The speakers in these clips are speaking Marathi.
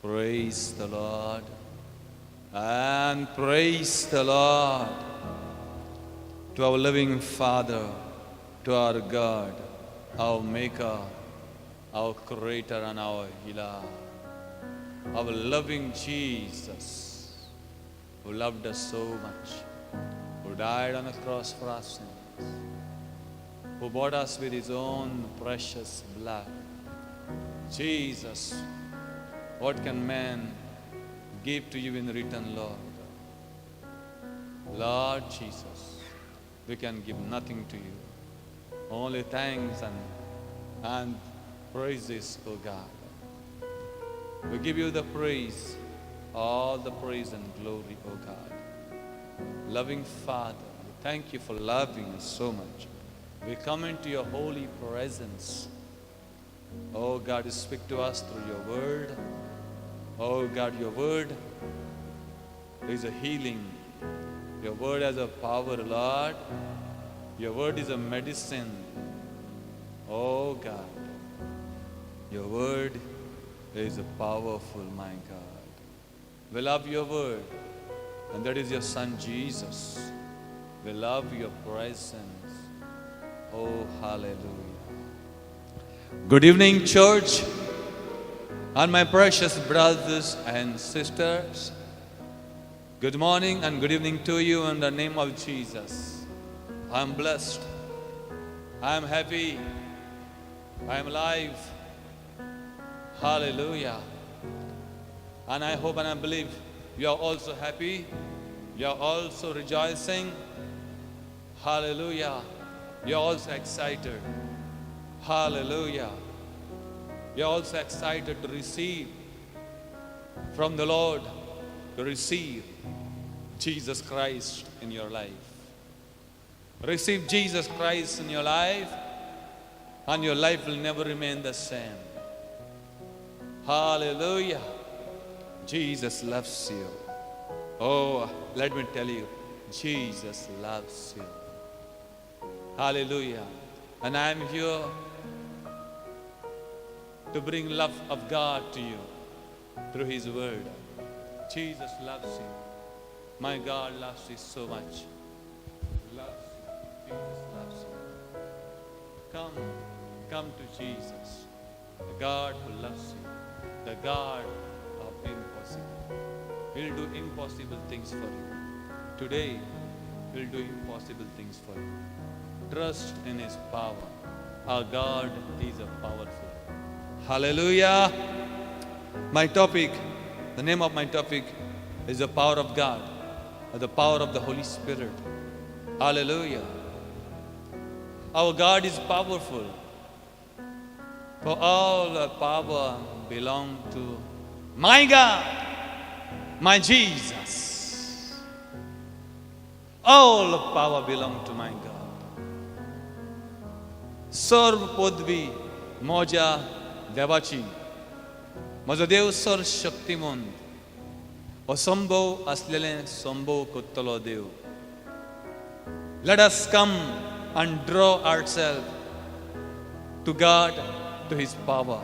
Praise the Lord and praise the Lord. To our living Father, to our God, our Maker, our Creator and our Healer, our loving Jesus, who loved us so much, who died on the cross for our sins, who bought us with His own precious blood. Jesus, what can man give to you in return, Lord? Lord Jesus, we can give nothing to you. Only thanks and praises, O God. We give you the praise, all the praise and glory, O God. Loving Father, thank you for loving us so much. We come into your holy presence. Oh God, you speak to us through your word. Oh God, your word is a healing. Your word has a power, Lord. Your word is a medicine. Oh God, your word is a powerful, my God. We love your word, and that is your Son Jesus. We love your presence. Oh, hallelujah. Good evening, church, and my precious brothers and sisters. Good morning and good evening to you in the name of Jesus. I am blessed. I am happy. I am alive. Hallelujah. And I hope and I believe you are also happy. You are also rejoicing. Hallelujah. You are also excited. Hallelujah. You are also excited to receive from the Lord, to receive Jesus Christ in your life. Receive Jesus Christ in your life, and your life will never remain the same. Hallelujah. Jesus loves you. Oh, let me tell you, Jesus loves you. Hallelujah. And I am here to bring love of God to you through His word. Jesus loves you. My God loves you so much. He loves you. Jesus loves you. Come to Jesus, the God who loves you, the God of impossible. He'll do impossible things for you. Today, He'll do impossible things for you. Trust in His power. Our God is a powerful. Hallelujah. My topic, the name of my topic is the power of God, or the power of the Holy Spirit. Hallelujah. Our God is powerful. For all the power belong to my God, my Jesus. All the power belong to my God. Sarv podvi moja देवाची म्हजो देव सर शक्तिमंत असंभव असलेले संभव कोत्तलो देव. Let us come and draw ourselves to God, to His power.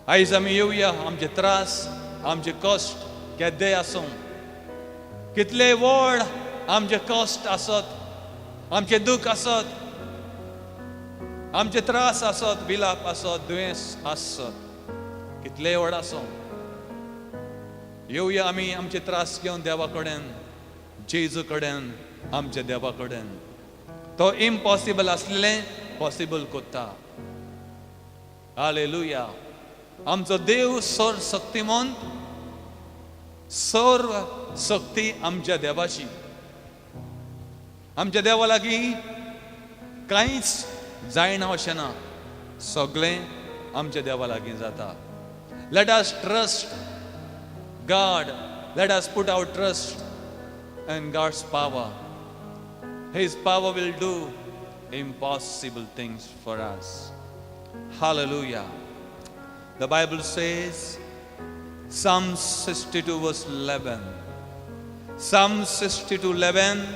आयज आमी येवया आमचे त्रास, आमचे कश्ट केद्दे आसूं, कितले व्हड आमचे कश्ट आसत, आमचे दुख आसत, आमचे त्रास आसत, विलाप आसत, दुयेंस आसत, कितले व्हड आसूं, येवया आमी आमचे त्रास घेवन देवा कडेन, जेजू कडेन, आमच्या देवा कडेन. तो इम्पॉसिबल आसलेलें पॉसिबल कोत्ता. हालेलुया. आमचो देव सर्व शक्तिमंत, सर्व शक्ती आमच्या देवाची. आमच्या देवा लागीं कांयच जायना अशें ना, सगळें आमच्या देवा लागीं जाता. Let us trust God. Let us put our trust in God's power. His power will do impossible things for us. Hallelujah. The Bible says, Psalm 62 verse 11. Psalm 62:11.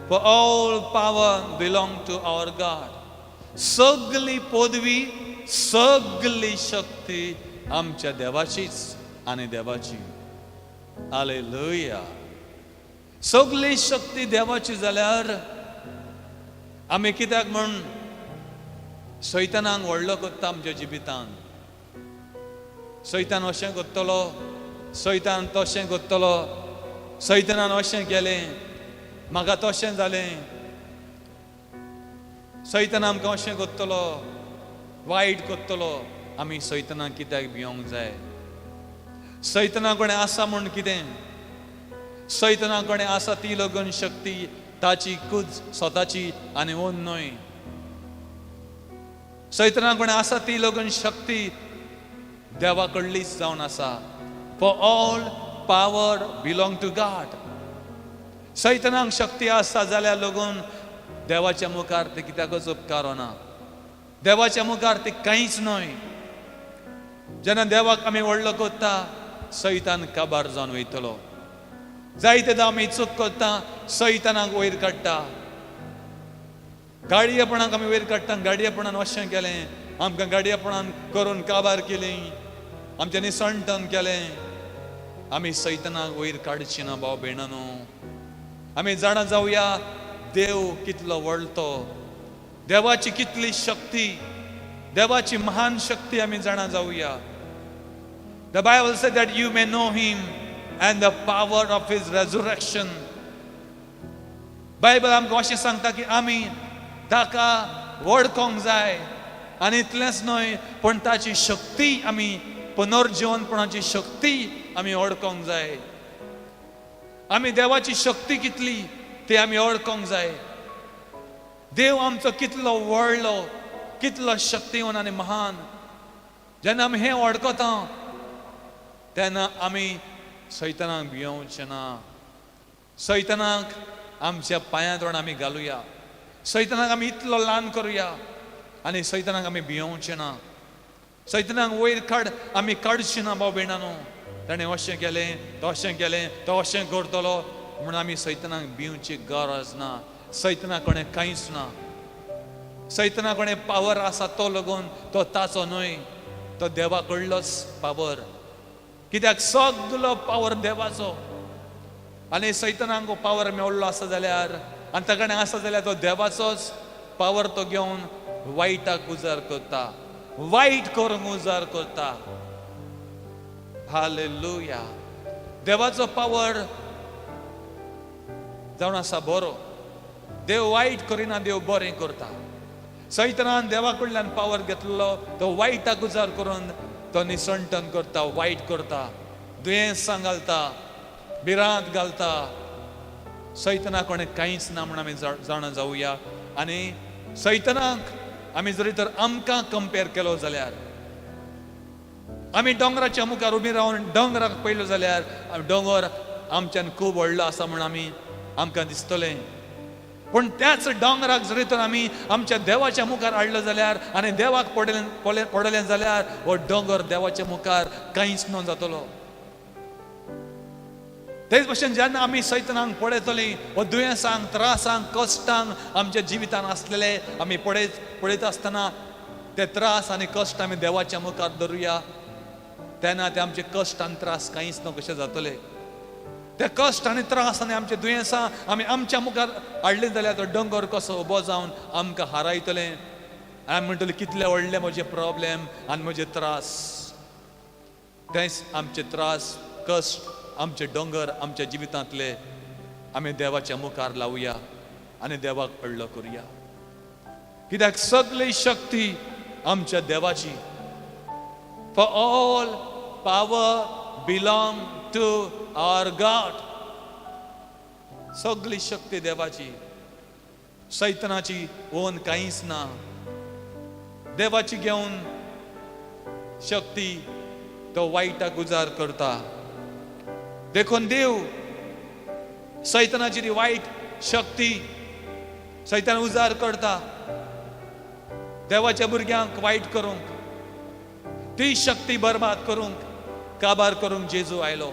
For all power belong to our God. सगळी पदवी, सगळी शक्ती आमच्या देवाचीच. आनी देवाची. हालेलुया. सगळी शक्ती देवाची जाल्यार आमी कित्याक म्हण सैतानाक व्हडलो करता आमच्या जिवितांत. सैतान अशें करतलो, सैतान तशें करतलो, सैतानान अशें केलें, म्हाका तशें जालें, सैतान आमकां अशें करतलो, वायट करतलो. आमी सैतानाक कित्याक भिवंक जाय? सैताना कडेन आसा म्हण कितें? सैताना कडेन आसा ती लगून शक्ती ताची खुद स्वताची आनी ओन न्हय. सैताना कडेन आसा ती लगून शक्ती देवा कडलीच जावन आसा. For all power belong to God. सैतानाक शक्ती आसा जाल्यार लगून देवाच्या मुखार ते कित्याकच उपकारो ना. देवाच्या मुखार ते कांयच न्हय. जेन्ना देवाक आमी व्हडलो करता सैतान काबार जावन वयतलो. जायतेदां आमी चूक करता, सैतानाक वयर काडटा. गाडयेपणाक आमी वयर काडटा. गाडयेपणान अशें केलें, आमकां गाडयेपणान करून काबार केलीं, आमचें निसणटन केलें. आमी सैतानाक वयर काडची ना भाव भयणानो. आमी जाणा जावया देव कितलो व्हडलो, देवाची कितली शक्ती, देवाची महान शक्ती आमी जाणा जावया. The Bible said that you may know him and the power of his resurrection. Bible आमकां अशें सांगता की आमी ताका वळखोंक जाय. आनी इतलेंच न्हय पण ताची शक्ती आमी, पुनर्जीवनपणाची शक्ती आमी वळखोंक जाय. आमी देवाची शक्ती कितली ती आमी वळखोंक जाय. देव आमचो कितलो व्हडलो, कितलो शक्तिवान आनी महान. जेन्ना आमी हें वळखता तेन्ना आमी सैतानाक भियोवचें ना. सैतानाक आमच्या पांयां तोंड आमी घालुया. सैतानाक आमी इतलो ल्हान करुया आनी सैतानाक आमी भियोवचें ना. सैतानाक वयर काड आमी काडची ना भाव भयणानो. ताणें अशें केलें, तशें केलें, तो अशें करतलो म्हूण आमी सैतानाक भिवची गरज ना. सैताना कडेन कांयच ना. सैताना कडेन पावर आसा तो लागून तो ताचो न्हय, तो देवा कडलोच पावर. कित्याक सगलो पावर देवाचो. आनी सैतानाक पावर मेळ्ळो आसा जाल्यार आनी ताका कडेन आसा जाल्यार तो देवाचोच पावर तो घेवन वायटाक उजार करता, वायट करूंक उजार करता. हालेलुया. देवाचो पावर जावन आसा बरो. देव वायट करिना, देव बरें करता. सैतानान देवा कडल्यान पावर घेतलो, तो वायटाक उजार करून तो निसणटन करता, वायट करता, दुयेंसां घालता, भिरांत घालता. सैताना कडेन कांयच ना म्हूण आमी जाणा जावया. आनी सैतानाक आमी जरी तर आमकां कंपेर केलो जाल्यार, आमी दोंगराच्या मुखार उबी रावन दोंगराक पयलो जाल्यार दोंगर आमच्यान खूब व्हडलो आसा म्हूण आमकां दिसतलें. पूण त्याच दोंगराक जरी तर आमी आमच्या देवाच्या मुखार हाडलो जाल्यार आनी देवाक पडलें जाल्यार हो दोंगर देवाच्या मुखार कांयच न्हू जातलो. तेच भशेन जेन्ना आमी सैतानाक पळयतलीं, हो दुयेंसांक, त्रासांक, कश्टांक आमच्या जिवितांत आसलेले आमी पळयत आसतना ते त्रास आनी कश्ट आमी देवाच्या मुखार धरुया. तेन्ना ते आमचे कश्ट आनी त्रास कांयच न्हू कशें जातले. ते कश्ट आनी त्रास आनी आमचे दुयेंसां आमी आमच्या मुखार हाडलीं जाल्यार तो दोंगर कसो उबो जावन आमकां हारायतलें. आमी म्हणटलीं कितले व्हडले म्हजे प्रॉब्लेम आनी म्हजे त्रास. तेच आमचे त्रास, कश्ट, आमचे दोंगर आमच्या जिवितांतले आमी देवाच्या मुखार लावया आनी देवाक व्हडलो करुया. कित्याक सगळी शक्ती आमच्या देवाची. For all power belong to our God. सगळी शक्ती देवाची. सैतानाची ओन कांयच ना. देवाची घेवन शक्ती तो वायटाक उजार करता. देखून देव सैतानाची ती वायट शक्ती सैतान उजार करता देवाच्या भुरग्यांक वायट करूंक, ती शक्ती बरबाद करूंक, काबार करूंक जेजू आयलो.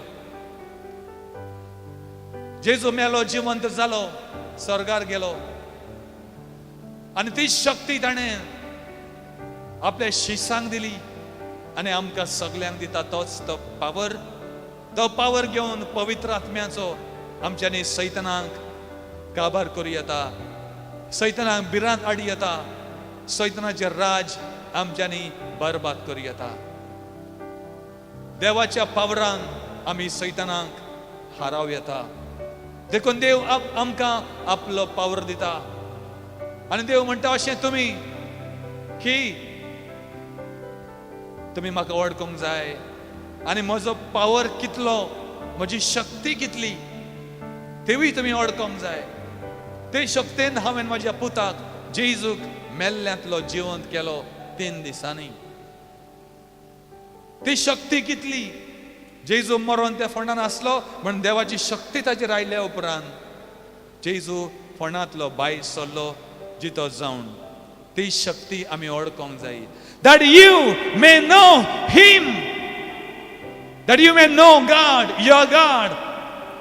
जेजू मेलो, जिवंत जालो, स्वर्गार गेलो आनी ती शक्ती ताणें आपल्या शिष्यांक दिली आनी आमकां सगल्यांक दिता तोच तो पावर घेवन पवित्र आत्म्याचो आमच्यांनी सैतानाक काबार करूं येता, सैतानाक भिरांत हाडूं येता, सैतानाचें राज आमच्यांनी बरबाद करूं येता. देवाच्या पावरान आमी सैतानाक हाराव येता. देखून देव आमकां आपलो पावर दिता आनी देव म्हणटा अशें तुमी की तुमी म्हाका वळखूंक जाय आनी म्हजो पावर कितलो, म्हजी शक्ती कितली तेवूय तुमी वळखूंक जाय. ते शक्तीन हांवें म्हज्या पुताक जेजूक मेल्ल्यांतलो जिवंत केलो 3 दिसांनी. ती शक्ती कितली, जेजू मरोन त्या फोंडान आसलो म्हण देवाची शक्ती ताचेर आयल्या उपरांत जेजू फोंडांतलो भायर सरलो जितो जावन. ती शक्ती आमी वळखूंक जाय. That you may know him, that you may know God, your God,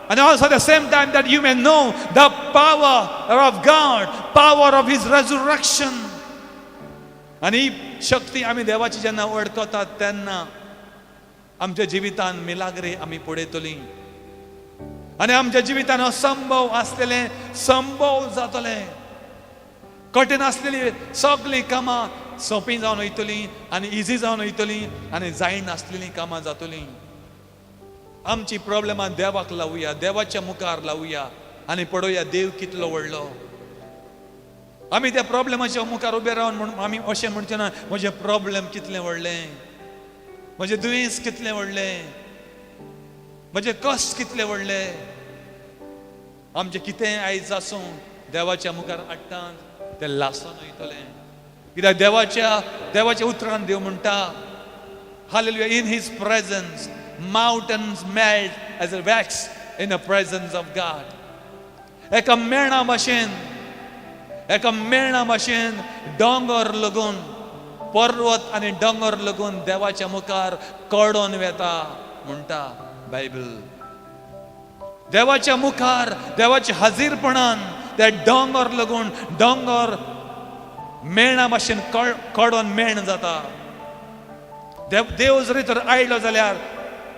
and also at the same time that you may know the power of God, power of his resurrection. आणि शक्ती आमी देवाची जेन्ना वळखतात तेन्ना आमच्या जिवितान मिलाग्रे आमी पळयतली आनी आमच्या जिवितान असंभव आसलेले संभव जातले. कठीण आसलेली सगळीं कामां सोंपी जावन वयतली आनी इजी जावन वयतली आनी जायन आसलेलीं कामां जातलीं. आमची प्रॉब्लेमां देवाक लावुया, देवाच्या मुखार लावुया आनी पळोवया देव कितलो व्हडलो. आमी त्या प्रॉब्लेमाच्या मुखार उबे रावन आमी अशें म्हणचे ना म्हजें प्रॉब्लेम कितलें व्हडलें, म्हजें दुयेंस कितलें व्हडलें, म्हजें कश्ट कितलें व्हडलें. आमचें कितेंय आयज आसूं देवाच्या मुखार हाडटात तें लासून वयतलें. कित्याक देवाच्या उतरान देव म्हणटा hallelujah, in his presence mountains melt as a wax in the presence of God. एका मेळणा भाशेन दोंगर लगून पर्वत आनी दोंगर लगून देवाच्या मुखार कडोन वेता म्हणटा बायबल. देवाच्या मुखार देवाच्या हाजीरपणान ते दोंगर लगून दोंगर मेळणा भाशेन कडोन मेळण जाता. देव जरी तर आयलो जाल्यार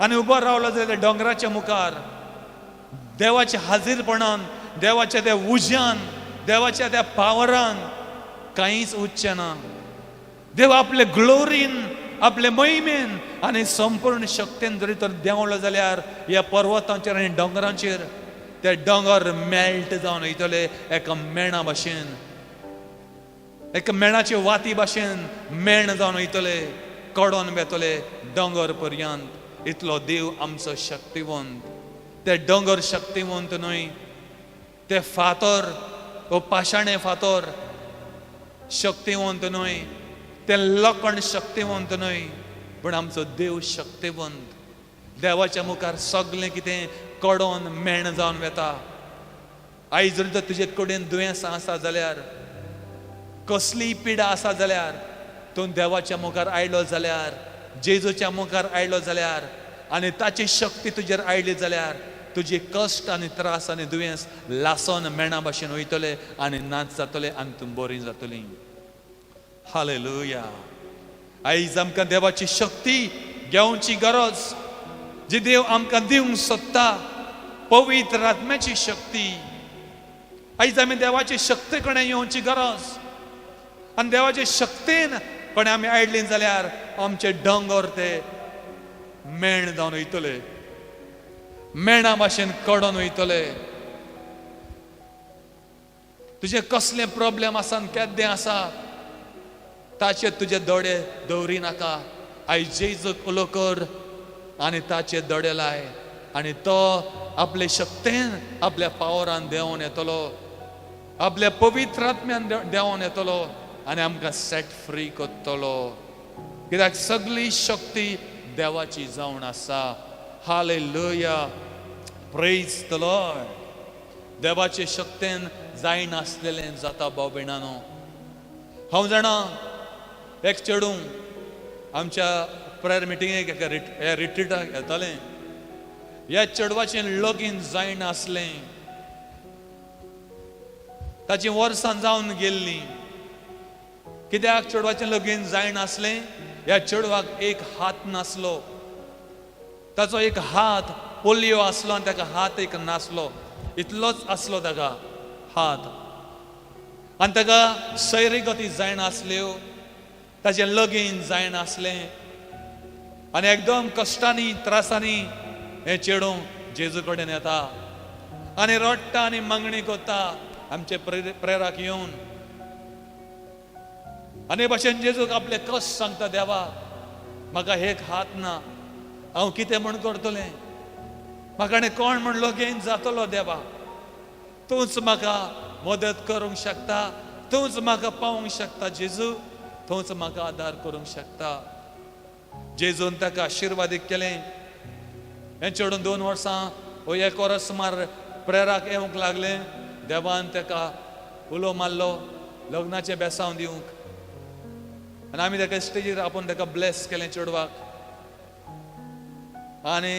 आनी उबो रावलो जाल्यार दोंगराच्या मुखार देवाच्या हाजीरपणान, देवाच्या त्या उज्यान, देवाच्या त्या पावरान कांयच उरचें ना. देव आपले ग्लोरीन, आपले महिमेन आनी संपूर्ण शक्तीन जरी तर देंवलो जाल्यार ह्या पर्वतांचेर आनी दोंगरांचेर ते दोंगर मेल्ट जावन वयतले एका मेणा भाशेन, एका मेणाचे वाती भाशेन मेण जावन वयतले, कडोन वेतले दोंगर पर्यंत. इतलो देव आमचो शक्तिवंत. ते दोंगर शक्तिवंत न्हय, ते फातर, तो पाशाणे फातर शक्तिवंत न्हय, ते लोखंड शक्तिवंत न्हय, पण आमचो देव शक्तिवंत. देवाच्या मुखार सगळें कितें कडोन मेण जावन वेता. आयज जर तर तुजे कडेन दुयेंसां आसा जाल्यार, कसलीय पिडा आसा जाल्यार, तूं देवाच्या मुखार आयलो जाल्यार, जेजूच्या मुखार आयलो जाल्यार आनी ताची शक्ती तुजेर आयली जाल्यार तुजी कश्ट आनी त्रास आनी दुयेंस लासोन मेणा भाशेन वयतले आनी नाच जातले आनी तूं बरीं जातलीं. हालेलुया. आयज आमकां देवाची शक्ती घेवची गरज, जी देव आमकां दिवंक सोदता, पवित्र आत्म्याची शक्ती. आयज आमी देवाची शक्ती कडेन येवची गरज आनी देवाचे शक्तीन पण आमी आयडलीं जाल्यार आमचे दोंगर ते मेण जावन वयतले, मेणा भाशेन कडोन वयतले. तुजे कसले प्रॉब्लेम आसा केद्दें आसा ताचेर तुजे दोळे दवरी नाका. आयज जेजूक उलो कर आनी ताचे दोळे लाय आनी तो आपले शक्तीन, आपल्या पावरान देंवन येतलो, आपल्या पवित्र आत्म्यान देंवन येतलो आनी आमकां सेट फ्री करतलो. कित्याक सगळी शक्ती देवाची जावन आसा. हालेलुया. Praise the Lord. देवाचे शक्तीन जायनासलेलें जाता भाव भयणानो. हांव जाणा एक चेडूं आमच्या प्रेयर मिटिंगेक एका रिट्रीटाक येतालें. ह्या चेडवाचें लगीन जायनासलें, ताचीं वर्सां जावन गेल्लीं. कित्याक चेडवाचें लगीन जायनासलें? ह्या चेडवाक एक हात नासलो, ताचो एक हात पोलियो आसलो आनी ताका हात एक नासलो, इतलोच आसलो ताका हात, आनी ताका सैरीगती जायना आसल्यो, ताचें लगीन जायना आसलें, आनी एकदम कश्टांनी त्रासांनी हें चेडूं जेजू कडेन येता आनी रडटा आनी मागणी करता आमचे प्रेराक येवन, आनी भाशेन जेजूक आपले कश्ट सांगता, देवा म्हाका एक हात ना, हांव कितें म्हूण करतलें, म्हाका आनी कोण म्हूण लगीन जातलो, देवा तूंच म्हाका मदत करूंक शकता, तूंच म्हाका पावोंक शकता, जेजू तूंच म्हाका आदार करूंक शकता. जेजून ताका आशिर्वादीक केलें. हें चेडून 2 वर्सां वो 1 वर्स सुमार प्रेराक येवंक लागलें. देवान ताका उलो मारलो लग्नाचें बेसांव दिवंक, आनी आमी ताका स्टेजीर आपोवन ताका ब्लेस केलें चेडवाक. आनी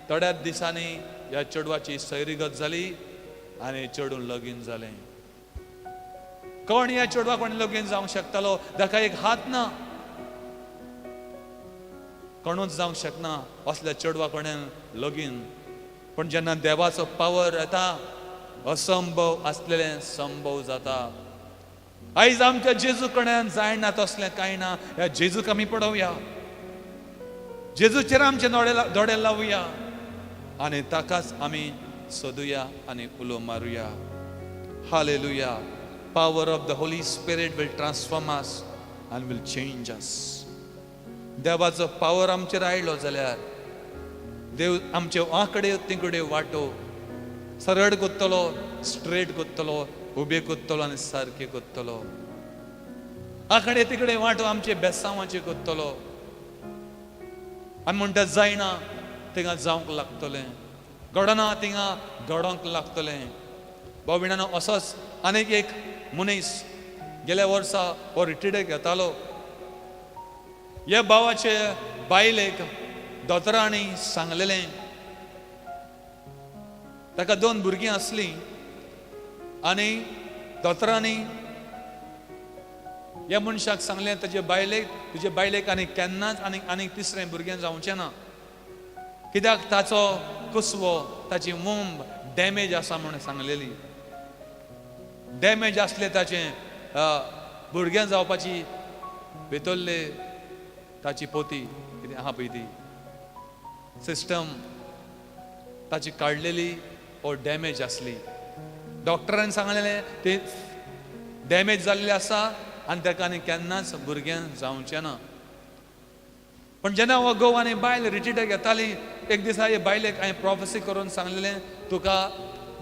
थोड्याच दिसांनी ह्या चेडवाची सैरीगत जाली आनी चेडून लगीन जालें. कोण ह्या चेडवाक कोणी लगीन जावंक शकतालो? ताका एक हात ना, कोणूच जावंक शकना असल्या चेडवा कोणें लगीन. पण जेन्ना देवाचो पावर येता, असंभव आसलेलें संभव जाता. आयज आमच्या जेजू कडेन जायना तसलें कांय ना. ह्या जेजूक आमी पळोवया, जेजूचेर आमचे दोळे लावया आनी ताकाच आमी सोदुया आनी उलो मारुया. Hallelujah. Power of the Holy Spirit will transform us and will change us. देवाचो पावर आमचेर आयलो जाल्यार देव आमचे वांकडे तिकडे वाटो सरळ कोत्तलो, स्ट्रेट कोत्तलो, उबे कोत्तलो आनी सारके कोत्तलो. आकडे तिकडे वाटो आमचे बेसांवाचे कोत्तलो. आमी म्हणटा जायना थिंगा जावंक लागतलें, घडना थिंगा घडोंक लागतलें. भाविणांनो, असोच आनीक एक मनीस गेल्या वर्सा हो रिट्रीट घेतालो. ह्या भावाचे बायलेक दोतोरांनी सांगलेलें, ताका 2 भुरगीं आसलीं आनी दोतोरांनी ह्या मनशाक सांगलें तुजे बायलेक आनी केन्नाच आनीक 3रें भुरगें जावचें ना, कित्याक ताचो कुसवो, ताची वोंब डॅमेज आसा म्हणून सांगलेली. डॅमेज आसले ताचें भुरगें जावपाची भितरले ताची पोती कितें आहा पळय ती सिस्टम ताची काडलेली ओ डॅमेज आसली. डॉक्टरान सांगलेलें ते डॅमेज जाल्लें आसा आनी ताका आनी केन्नाच भुरगें जावचें ना. पण जेन्ना हो घोव आनी बायल रिट्रीट घेताली, एक दिसा हे बायलेक हांवें प्रोफेसी करून सांगलेलें तुका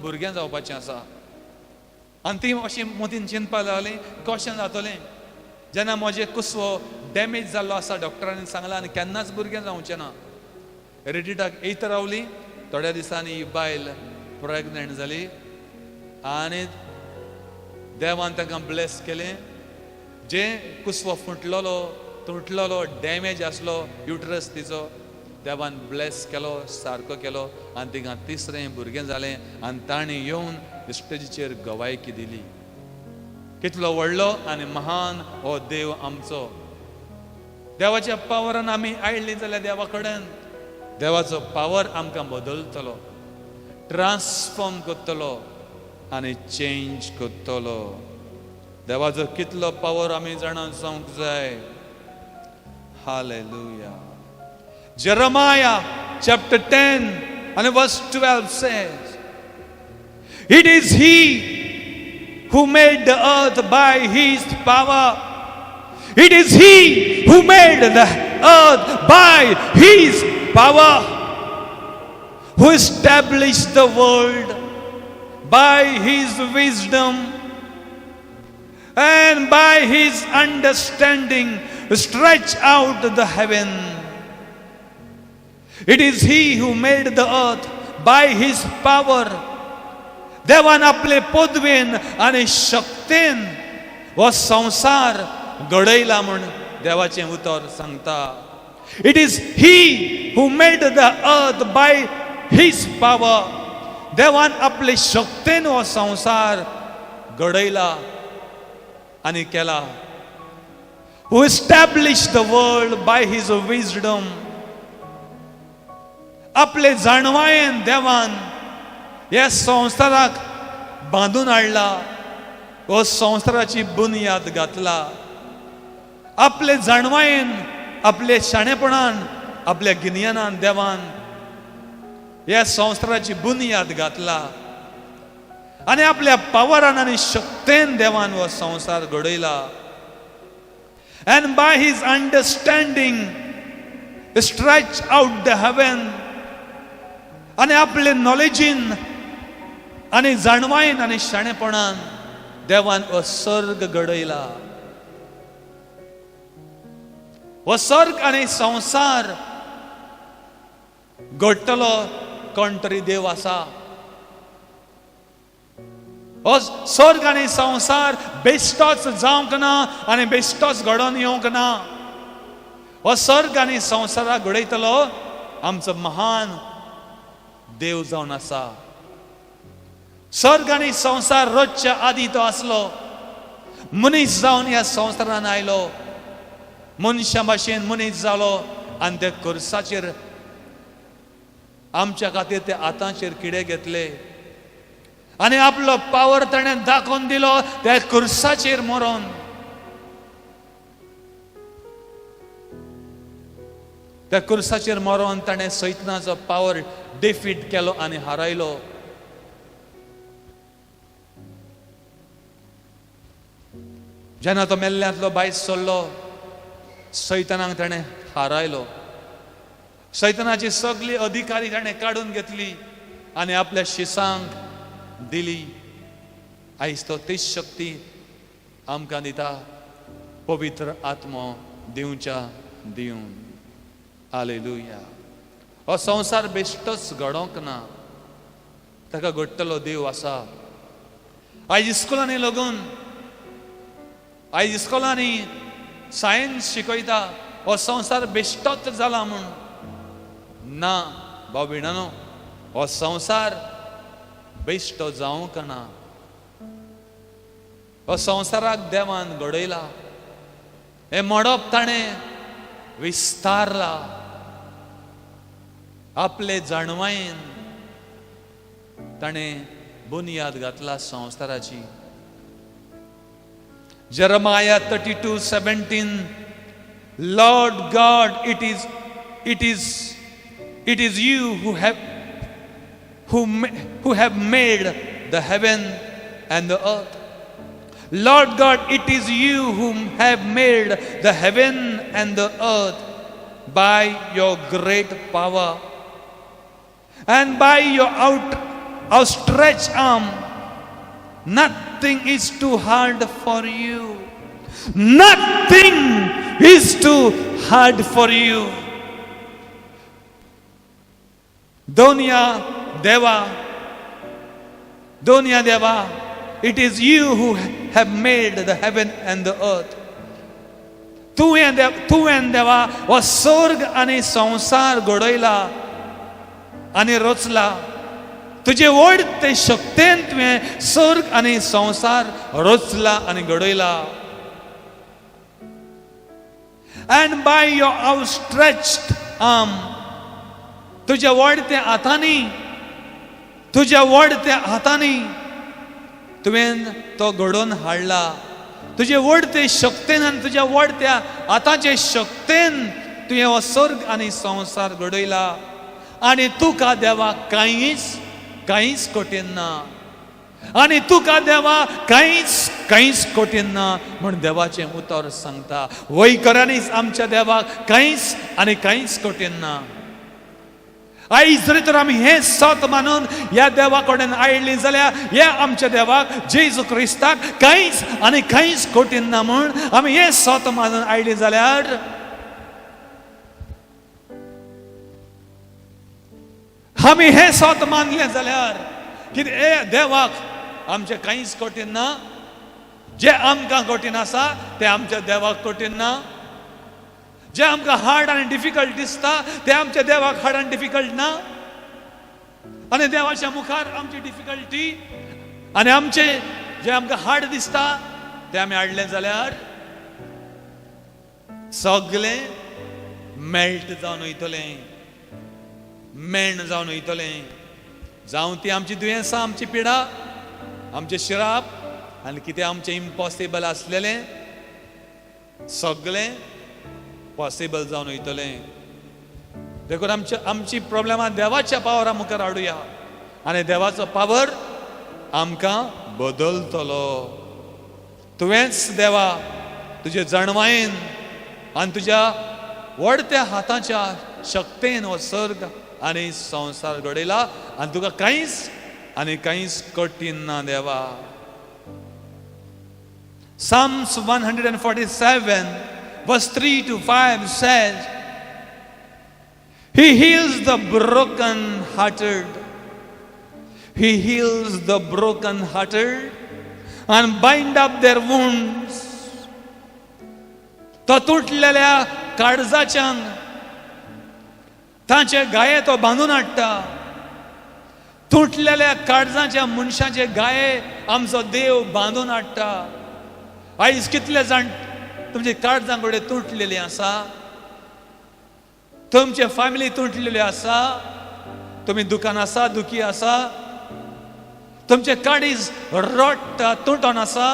भुरगें जावपाचें आसा. आनी ती अशी मोतीन चिंतपाक लागली कशें जातलें जेन्ना म्हजें कुसवो डॅमेज जाल्लो आसा, डॉक्टरांनी सांगलां आनी केन्नाच भुरगें जावचें ना. रिट्रीटाक येत रावली. थोड्या दिसांनी ही बायल प्रेग्नंट जाली आनी देवान ताका ब्लेस केलें. जें कुसवो फुटलेलो, तुटलेलो, डॅमेज आसलो युटरस तिचो, देवान ब्लेस केलो, सारको केलो आनी तिका 3रें भुरगें जालें. आनी ताणी येवन स्टेजीचेर गवायकी दिली. कितलो व्हडलो आनी महान हो देव आमचो. देवाच्या पावरान आमी आयल्लीं जाल्यार देवा कडेन देवाचो पावर आमकां बदलतलो, ट्रान्सफॉर्म करतलो आनी चेंज करतलो. देवाचो कितलो पावर आमी जाणा जावंक जाय. Hallelujah. Jeremiah chapter 10 and verse 12 says, it is he who made the earth by his power. It is he who made the earth by his power, who established the world by his wisdom and by his understanding stretched out the heaven. It is he who made the earth by his power. देवान आपले पदवेन आनी शक्तीन हो संसार घडयला म्हूण देवाचें उतर सांगता. It is he who made the earth by his power. देवान आपले शक्तीन हो संसार घडयला आनी केला. who established the world by his wisdom. आपले जाणवायेन देवान ह्या संवसाराक बांधून हाडला, हो संवसाराची बुनियाद घातला. आपले जाणवायेन, आपले शाणेपणान, आपल्या गिन्यानान देवान ह्या संवसाराची बुनियाद घातला आणि आपल्या पावरान आनी शक्तेन देवान हो संवसार घडयला. And by his understanding stretched out the heaven. आणि आपले नॉलेजीन आणि जाणवायेन आणि शाणेपणान देवान हो सर्ग घडयला. हो सर्ग आणि संसार घडटलो कोण तरी देव आसा. हो सर्ग आणि संसार बेश्टोच जावंक ना आणि बेश्टोच घडोवन येवंक ना. हो सर्ग आणि संसाराक घडयतलो आमचो महान देव जावन आसा. सर्ग आणि संसार रोजच्या आदी तो आसलो, मनीस जावन ह्या संवसारान आयलो, मनशा भाशेन मनीस जालो आनी ते खुर्साचेर आमच्या खातीर ते हातांचेर किडे घेतले आनी आपलो पावर ताणें दाखोवन दिलो त्या खुर्साचेर मरोन. त्या खुर्साचेर मरोन ताणें सैतानाचो पावर डिफीट केलो आनी हारयलो. जेन्ना तो मेल्ल्यांतलो भायर सरलो, सैतानाक ताणें हारयलो. सैतानाची सगळी अधिकारी ताणें काडून घेतली आनी आपल्या शिसांक दिली. आयज तो तीच शक्ती आमकां दिता, पवित्र आत्मो दिवच्या दिवन. हालेलुया. हो संसार बेश्टोच घडोवंक ना, ताका घडटलो देव आसा. आयज इस्कॉलांनी लागून, आयज इस्कॉलांनी सायन्स शिकयता हो संसार बेश्टोच जाला म्हूण. ना भाव भयणानो, हो संसार बेश्टो जावंक ना. हो संसाराक देवान घडयला. हे मोडप ताणें विस्तारला. आपले जाणवायेन ताणें बुनियाद घातला संवसाराची. Jeremiah 32:17, Lord God, it is you who have made the heaven and the earth. Lord God, it is you who have made the heaven and the earth by your great power and by your outstretched arm. Nothing is too hard for you. Nothing is too hard for you. Donia Deva, it is you who have made the heaven and the earth. तुवें देवा हो स्वर्ग आनी संसार घडयला आनी रचला. तुजे व्हड ते शक्तेन तुवें स्वर्ग आनी संसार रचला आनी घडयला. And by your outstretched arm, तुज्या वाडत्या हातांनी तुवें तो घडोवन हाडला. तुजे वाडते शक्तेन आनी तुज्या वाडत्या हातांचे शक्तेन तुवें हो स्वर्ग आनी संसार घडयला. आनी तुका देवा कांयच कठीण ना. आनी तुका देवा कांयच कठीण ना म्हण देवाचें उतर सांगता. वैखऱ्यांनीच आमच्या देवाक कांयच कठीण ना. आयज जरी तर आमी हें सत मानून ह्या देवा कडेन आयिल्लीं जाल्यार ह्या आमच्या देवाक जेजू क्रिस्ताक कांयच कठीण ना म्हूण आमी हें सत मानून आयिल्लीं जाल्यार आमी हें सत मानलें जाल्यार कितें हे देवाक आमचें कांयच कठीण ना. जे आमकां कठीण आसा तें आमच्या देवाक कठीण ना. जे आमकां हार्ड आनी डिफिकल्ट दिसता ते आमच्या देवाक हार्ड आनी डिफिकल्ट ना. आनी देवाच्या मुखार आमची डिफिकल्टी आनी आमचे जे आमकां हार्ड दिसता ते आमी हाडलें जाल्यार सगळे मेल्ट जावन वयतलें, मेण जावन वयतलें. जावं ती आमची दुयेंसां, आमची पिडा, आमचे श्राप आनी कितें आमचें इम्पॉसिबल आसलेलें सगळें पॉसिबल जावन वयतलें. देखून आमची प्रॉब्लेमां देवाच्या पावरा मुखार हाडुया आनी देवाचो पावर आमकां बदलतलो. तुवेंच देवा तुजे जणवायेन आनी तुज्या व्हडत्या हाताच्या शक्तीन हो सर्ग आनी संवसार घडयला आनी तुका कांयच कठीण ना देवा. Psalms 147 verse 3 to 5 says, He heals the broken-hearted. He heals the broken-hearted and bind up their wounds. तो तुटलेल्या काळजाच्यांक तांचे गाये तो बांदून हाडटा. तुटलेल्या काळजाच्या मनशाचे गाये आमचो देव बांदून हाडटा. आयज कितले जाण तुमचे काळजां घोडे तुटलेले आसा, तुमचे फॅमिली तुटलेले आसा, तुम्ही दुकान आसा, दुखी आसा, तुमचे काळीज रडटा, तुटून आसा.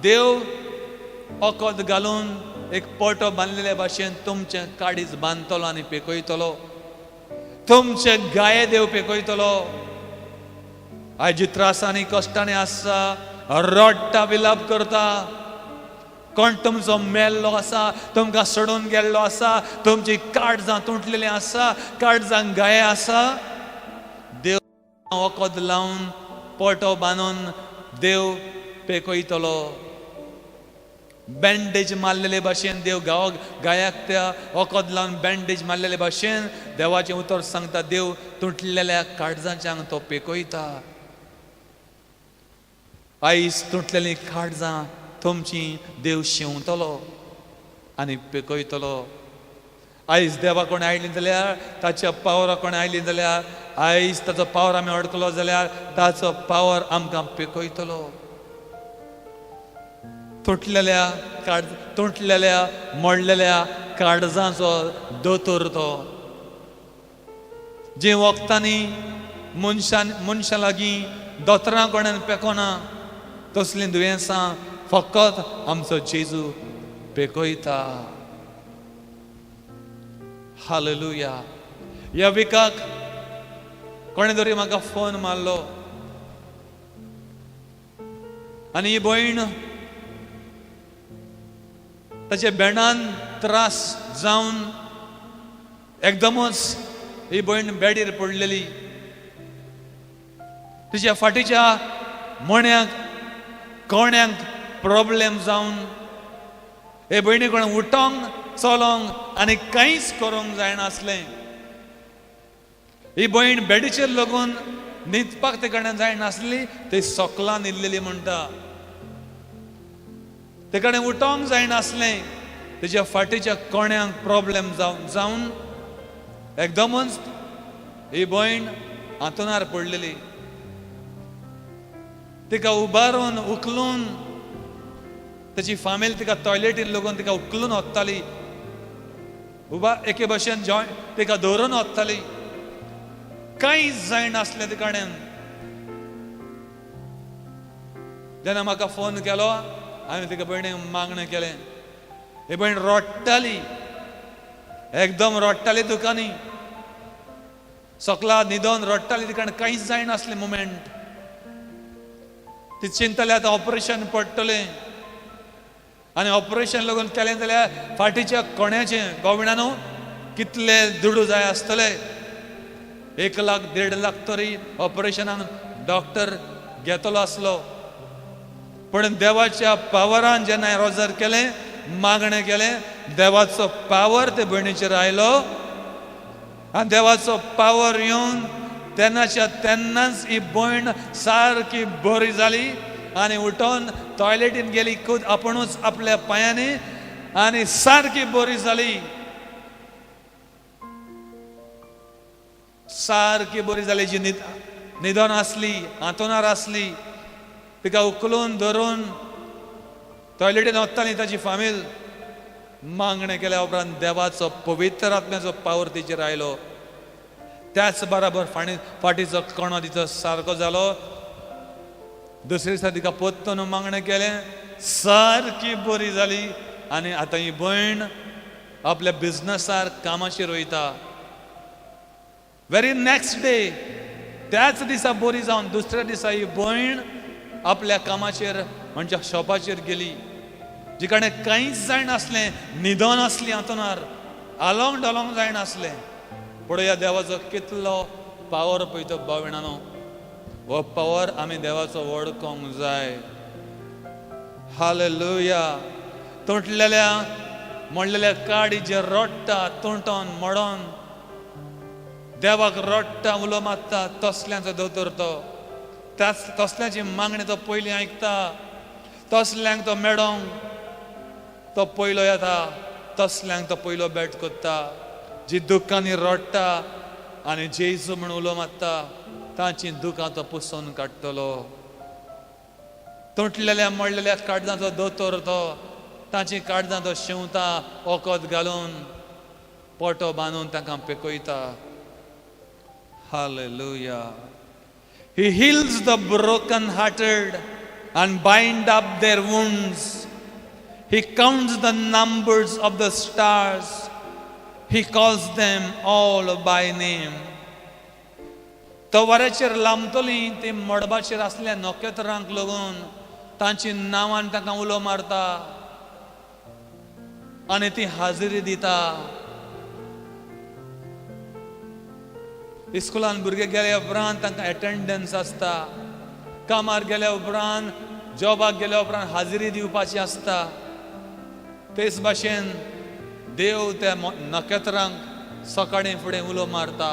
देव ओकोद घालून एक पोटो बांदलेले भाशेन तुमचे काळीज बांदतलो आनी पेकयतलो. तुमचे गाये देव पेकयतलो. आयज त्रासांनी कश्टांनी आसा, रडटा, विलाप करता. कोण तुमचो मेल्लो आसा, तुमकां सोडून गेल्लो आसा, तुमची काळजां तुटलेली आसा, काळजांक गाये आसा, देव वखद लावन पोटो बांदून देव पेकयतलो. बँडेज मारलेले भाशेन देव गायाक त्या वखद लावन बँडेज मारलेले भाशेन देवाचें उतर सांगता, देव तुटलेल्या काळजांच्यांक तो पेकयता. आयज तुटलेली काळजां तुमची देव शिंवतलो आनी पेकयतलो. आयज देवा कोण आयली जाल्यार, ताच्या पावरा कोण आयली जाल्यार, आयज ताचो पावर आमी अडकलो जाल्यार ताचो पावर आमकां पेकयतलो. तुटलेल्या मोडलेल्या काळजांचो दोतोर तो. जे वखदांनी मनशां लागीं दोतोरां कोणें पेकोना, तसलीं दुयेंसां फकत आमचो जेजू पेकयता. हालेलुया. ह्या विकाक कोणें तरी म्हाका फोन मारलो आनी ही भयण ताचे बेणान त्रास जावन एकदमच ही भयण बेडीर पडलेली. तिच्या फाटीच्या मण्याक कण्याक प्रॉब्लेम जावन हे भयणी कोण उठोंक चलोंक आनी कांयच करूंक जायनासलें. ही भयण बेडीचेर लागून न्हिदपाक ते कडेन जायनासली, ती सोकलां न्हिदलेली म्हणटा. ते कडेन उठोंक जायनासलें. तेच्या फाटीच्या कण्याक प्रॉब्लेम जावन एकदमच ही भयण हांतरुणार पडलेली. तिका उबारून उखलून ताची फामील तिका टॉयलेटीन लागून तिका उखलून वताली. एके भाशेन तिका दवरून वताली. कांयच जायनासलें ते कडेन. जेन्ना म्हाका फोन केलो हांवें तिका भयणीक मागणें केलें. ही भयण रडटाली, एकदम रडटाली दुखांनी. सोकला न्हिदोन रडटाली, तिका कांयच जायनासलें मुमेंट. ती चिंतली आतां ऑपरेशन पडटलें आनी ऑपरेशन लागून केलें जाल्यार फाटीच्या कण्याचें गोविणानू कितले दुडू जाय आसतले. 1 लाख 1.5 लाख तरी ऑपरेशनान डॉक्टर घेतलो आसलो. पण देवाच्या पावरान जेन्ना हांवें रोजर केलें, मागणें केलें, देवाचो पावर ते भयणीचेर आयलो आनी देवाचो पावर येवन तेन्नाच्या तेन्नाच ही भयण सारकी बरी जाली आनी उठोन टॉयलेटीन गेली खूद आपुणूच आपल्या पांयांनी आनी सारकी बरी जाली. सारकी बरी जाली. जी न्हिदोन आसली, हांतरुणार आसली, तिका उखलून धरून टॉयलेटीन वताली ताची फामील. मागणे केल्या उपरांत देवाचो पवित्र आत्म्याचो पावर तिचेर आयलो. त्याच बरोबर फाटीचो कणो तिचो सारको जालो. दुसरे दिसा तिका पोत्तून मागणें केलें, सारकी बरी जाली. आनी आतां ही भयण आपल्या बिझनसार कामाचेर वयता. व्हेरी नेक्स्ट डे त्याच दिसा बरी जावन दुसऱ्या दिसा ही भयण आपल्या कामाचेर म्हणजे शॉपाचेर गेली. जी कडेन कांयच जायनासलें, न्हिदोन आसली हातूनार, आलोंक डोलोंक जायनासलें. पळया देवाचो कितलो पावर पळय तो भावणानो. हो पावर आमी देवाचो वळखोंक जाय. हालेलुया. तुटलेल्या मोडलेल्या काडी जे रडटा तुटोन मोडोन देवाक रडटा उलो मारता, तसल्यांचो दोतोर तो. तसल्याची मागणी तो पयलीं आयकता. तसल्यांक तो मेडोंक तो पयलो येता. तसल्यांक तो पयलो भेट कोत्ता. जी दुखांनी रडटा आनी जेजू म्हूण उलो मारता, तांची दुखां तो पुसून काडटलो. तुटलेल्या मोडलेल्या काळजांचो दोतोर तो. तांची काळजां तो शिंवता, ओकोत घालून पोटो बांदून तांकां पेकयता. Hallelujah. He heals the broken-hearted and bind up their wounds. He counts the numbers of the stars. He calls them all by name. तो वराचेर लांबतली ती मडबाचेर आसल्या नखेत्रांक लागून तांची नांवान तांकां उलो मारता आनी ती हाजिरी दिता. इस्कुलान भुरगे गेल्या उपरांत तांकां एटेंडन्स आसता. कामार गेल्या उपरांत, जॉबाक गेल्या उपरांत हाजिरी दिवपाची आसता. तेच भाशेन देव त्या नखेत्रांक सकाळीं फुडें उलो मारता.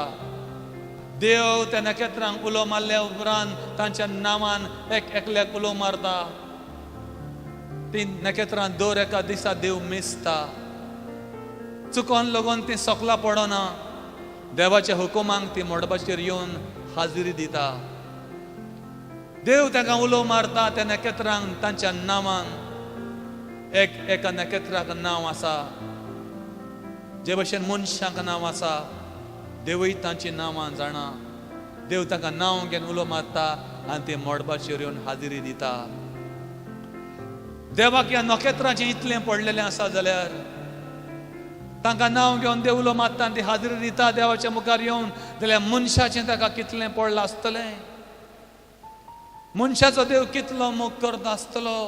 देव त्या नखेत्रांक उलो मारल्या उपरांत तांच्या नांवान एकल्याक उलो मारता. ती नखेत्रां दर एका दिसा देव मेजता. चुकोन लागून ती सोकला पडना. देवाच्या हुकुमांक ती मोडबाचेर येवन हाजिरी दिता. देव तांकां उलो मारता त्या नखेत्रांक तांच्या नांवान. एका नखेत्राक नांव आसा, जे भशेन मनशांक नांव आसा, देवूय तांची नांवां जाणा. देव तांकां नांव घेवन उलो मारता आनी ती मोडबाचेर येवन हाजिरी दिता. देवाक ह्या नखेत्राचें इतलें पडलेलें आसा जाल्यार तांकां नांव घेवन देव उलो मारता आनी ती हाजिरी दिता देवाच्या मुखार येवन, जाल्यार मनशाचें ताका कितलें पडलां आसतलें. मनशाचो देव कितलो मोग करता आसतलो.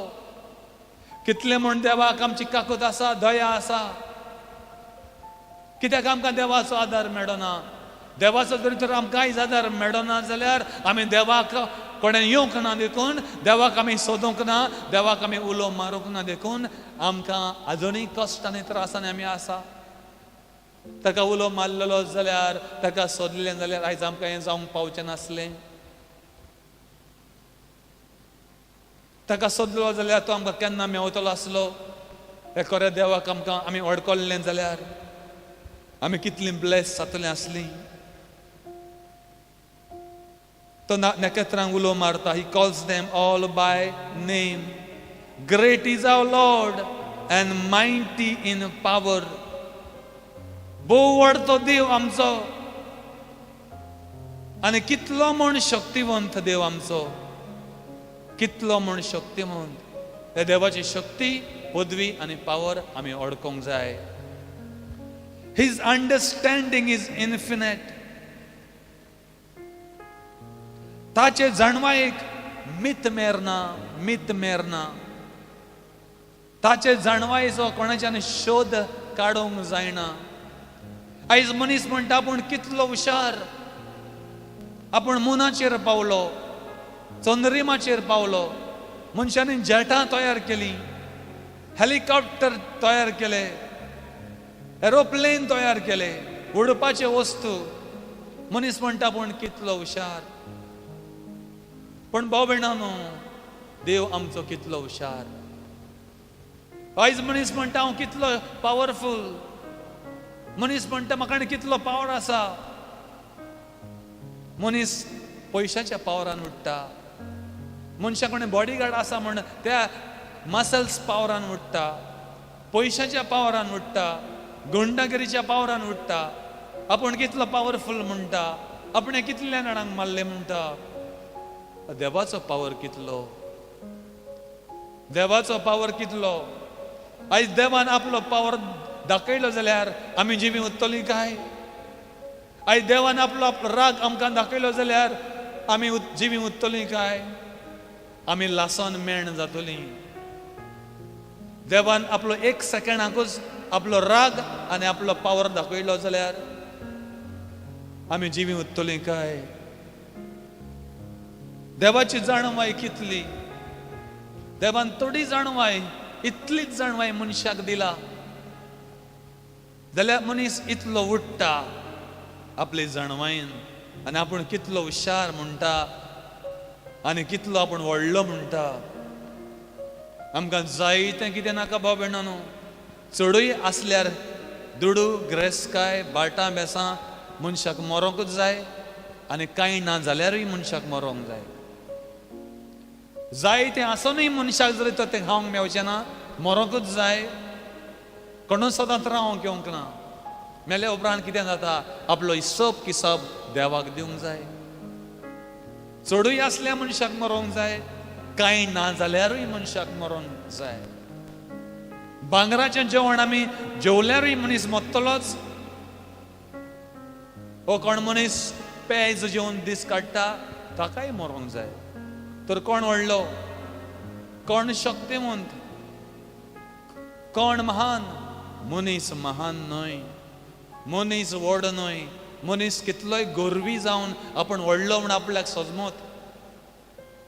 कितलें म्हूण देवाक आमची काकूत आसा, दया आसा. कित्याक आमकां देवाचो आदार मेळना. देवाचो जरी तर आमकां कांयच आदार मेळना जाल्यार आमी देवाक कोणें येवंक ना देखून, देवाक आमी सोदूंक ना, देवाक आमी उलो मारूंक ना देखून आमकां आजुनूय कश्ट आनी त्रासांनी आमी आसा. ताका उलो मारलेलो जाल्यार, ताका सोदलें जाल्यार आयज आमकां हें जावंक पावचें नासलें. ताका सोदलो जाल्यार तो आमकां केन्ना मेवतलो आसलो. हे खरें देवाक आमकां आमी वडकोल्लें जाल्यार आमी कितलीं ब्लेस जातलीं आसलीं. तो नखेत्रांक उलो मारता. He calls them all by name. Great is our Lord and mighty in power. भोव व्हड तो देव आमचो आनी कितलो म्हूण शक्तिवंत देव आमचो. कितलो म्हूण शक्तिवंत. त्या देवाची शक्ती, पदवी आनी पावर आमी ओळखूंक जाय. His understanding is infinite. ताचे जाणवायेक मित मेरना. ताचे जाणवायेचो कोणाच्यान शोध काडूंक जायना. आयज मनीस म्हणटा आपूण कितलो हुशार, आपूण मुनाचेर पावलो, चंद्रिमाचेर पावलो. मनशांनी जेटां तयार केलीं, हेलिकॉप्टर तयार केले, एरोप्लेन तयार केले, उडपाचे वस्तू. मनीस म्हणटा आपूण कितलो हुशार. पण भाव भयणांनो, देव आमचो कितलो हुशार. आयज मनीस म्हणटा हांव कितलो पावरफुल. मनीस म्हणटा म्हाका आनी कितलो पावर आसा. मनीस पयशाच्या पावरान उडटा. मनशा कोणें बॉडीगार्ड आसा म्हण त्या मसल्स पावरान उडटा. पयशाच्या पावरान उठता, गुंडागिरीच्या पावरान उठता, आपण कितलो पावरफुल म्हणटा, आपण कितल्या जाणांक मारले म्हणटा. देवाचो पावर कितलो, देवाचो पावर कितलो. आयज देवान आपलो पावर दाखयलो जाल्यार आमी जिवी उत्तली काय. आयज देवान आपलो राग आमकां दाखयलो जाल्यार आमी जिवी उत्तली काय. आमी लासन मेण जातली. देवान आपलो एक सेकंडाकूच आपलो राग आनी आपलो पावर दाखयलो जाल्यार आमी जिवी उत्तली काय. देवाची जाणवाय कितली. देवान थोडी जाणवाय, इतलीच जाणवाय मनशाक दिला जाल्यार मनीस इतलो उठता आपले जाणवायेन आनी आपूण कितलो हुशार म्हणटा आनी कितलो आपूण व्हडलो म्हणटा. आमकां जायतें कितें नाका भाव भयणानो. चडूय आसल्यार दुडू ग्रेस्काय बाटां बेसां मनशाक मरोंकूच जाय आनी कांय ना जाल्यारूय मनशाक मरोंक जाय. जायतें आसुनूय मनशाक जर तर तें खावंक मेवचें ना, मरोंकूच जाय. कोणूच सदांच रावंक येवंक ना. मेल्या उपरांत कितें जाता, आपलो हिसोब किसब देवाक दिवंक जाय. चडूय आसल्या मनशाक मरोंक जाय, कांय ना जाल्यारूय मनशाक मरोंक जाय. भांगराचें जेवण आमी जेवल्यारूय मनीस मरतलोच. हो कोण मनीस पेज जेवन दीस काडटा ताकाय मरोंक जाय. तर कोण व्हडलो, कोण शक्तिमंत, कोण महान. मनीस महान न्हय, मनीस व्हड न्हय. मनीस कितलोय गोरवी जावन आपूण व्हडलो म्हण आपल्याक सजमत,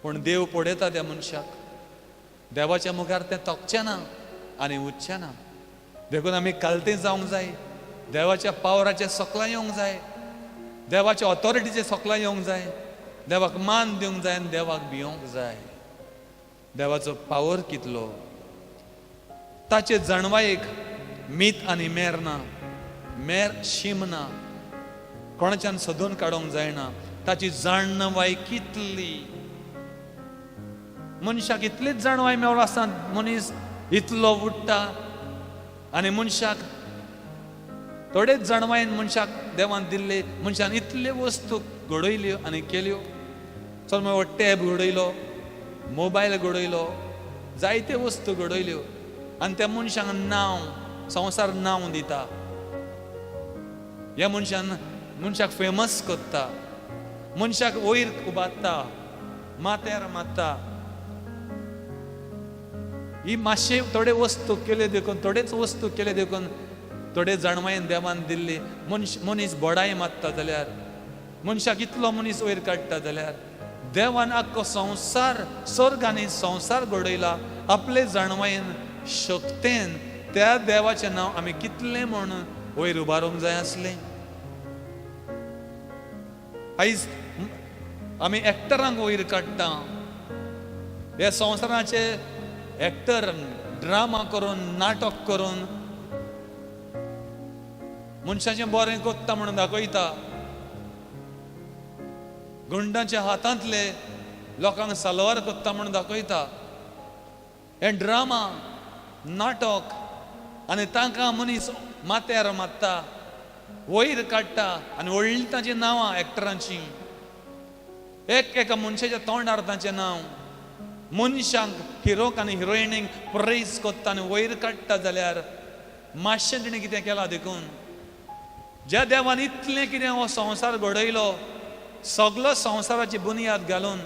पूण देव पळयता त्या मनशाक. देवाच्या मुखार तें तोखचें ना आनी उठचें ना. देखून आमी कालते जावंक जाय. देवाच्या पावराचे सकला येवंक जाय. देवाच्या ऑथॉरिटीचे सकला येवंक जाय. देवाक मान दिवंक जाय आनी देवाक भियोंक जाय. देवाचो पावर कितलो. ताचे जाणवायेक मीत आनी मेर ना, मेर शीम ना, कोणाच्यान सोदून काडूंक जायना. ताची जाणवाय कितली. मनशाक इतलीच जाणवाय मेवलो आसता मनीस इतलो उठटा आनी मनशाक थोडेच जाणवायेन मनशाक देवान दिल्ले. मनशान इतल्यो वस्तू घडयल्यो आनी केल्यो. चल हो टॅब घडयलो, मोबायल घडयलो, जायत्यो वस्तू घडयल्यो आनी त्या मनशाक नांव, संवसार नांव दिता. ह्या मनशाक फेमस करता, मनशाक वयर उबारता, माथ्यार मारता. ही मातशे थोडे वस्तू केले देखून, थोडेच वस्तू केले देखून, थोडे जाणवायेन देवान दिल्ली. मनीस बोडाय मारता जाल्यार, मनशाक इतलो मनीस वयर काडटा जाल्यार देवान आख्खो संवसार, स्वर्ग आनी संवसार घडयला आपले जाणवायेन, शक्तेन. त्या देवाचें नांव आमी कितलें म्हण वयर उबारूंक जाय आसलें. आयज आमी एक्टरांक वयर काडटा. हे संवसाराचे एक्टर ड्रामा करून, नाटक करून मनशाचें बरें कोत्ता म्हणून दाखयता. गुंडाच्या हातांतले लोकांक सालवार कोत्ता म्हणून दाखयता. हे ड्रामा, नाटक आनी तांकां मनीस माथ्यार मारता, वयर काडटा आनी व्हडलीं तांचीं नांवां एक्टरांचीं. एका मनशाच्या तोंडार तांचें नांव. मनशांक, हिरोक आनी हिरोइनीक प्रेज कोत्ता आनी वयर काडटा जाल्यार मातशें तिणें कितें केलां देखून. ज्या देवान इतलें कितें हो संवसार घडयलो, सगलो संवसाराची बुनयाद घालून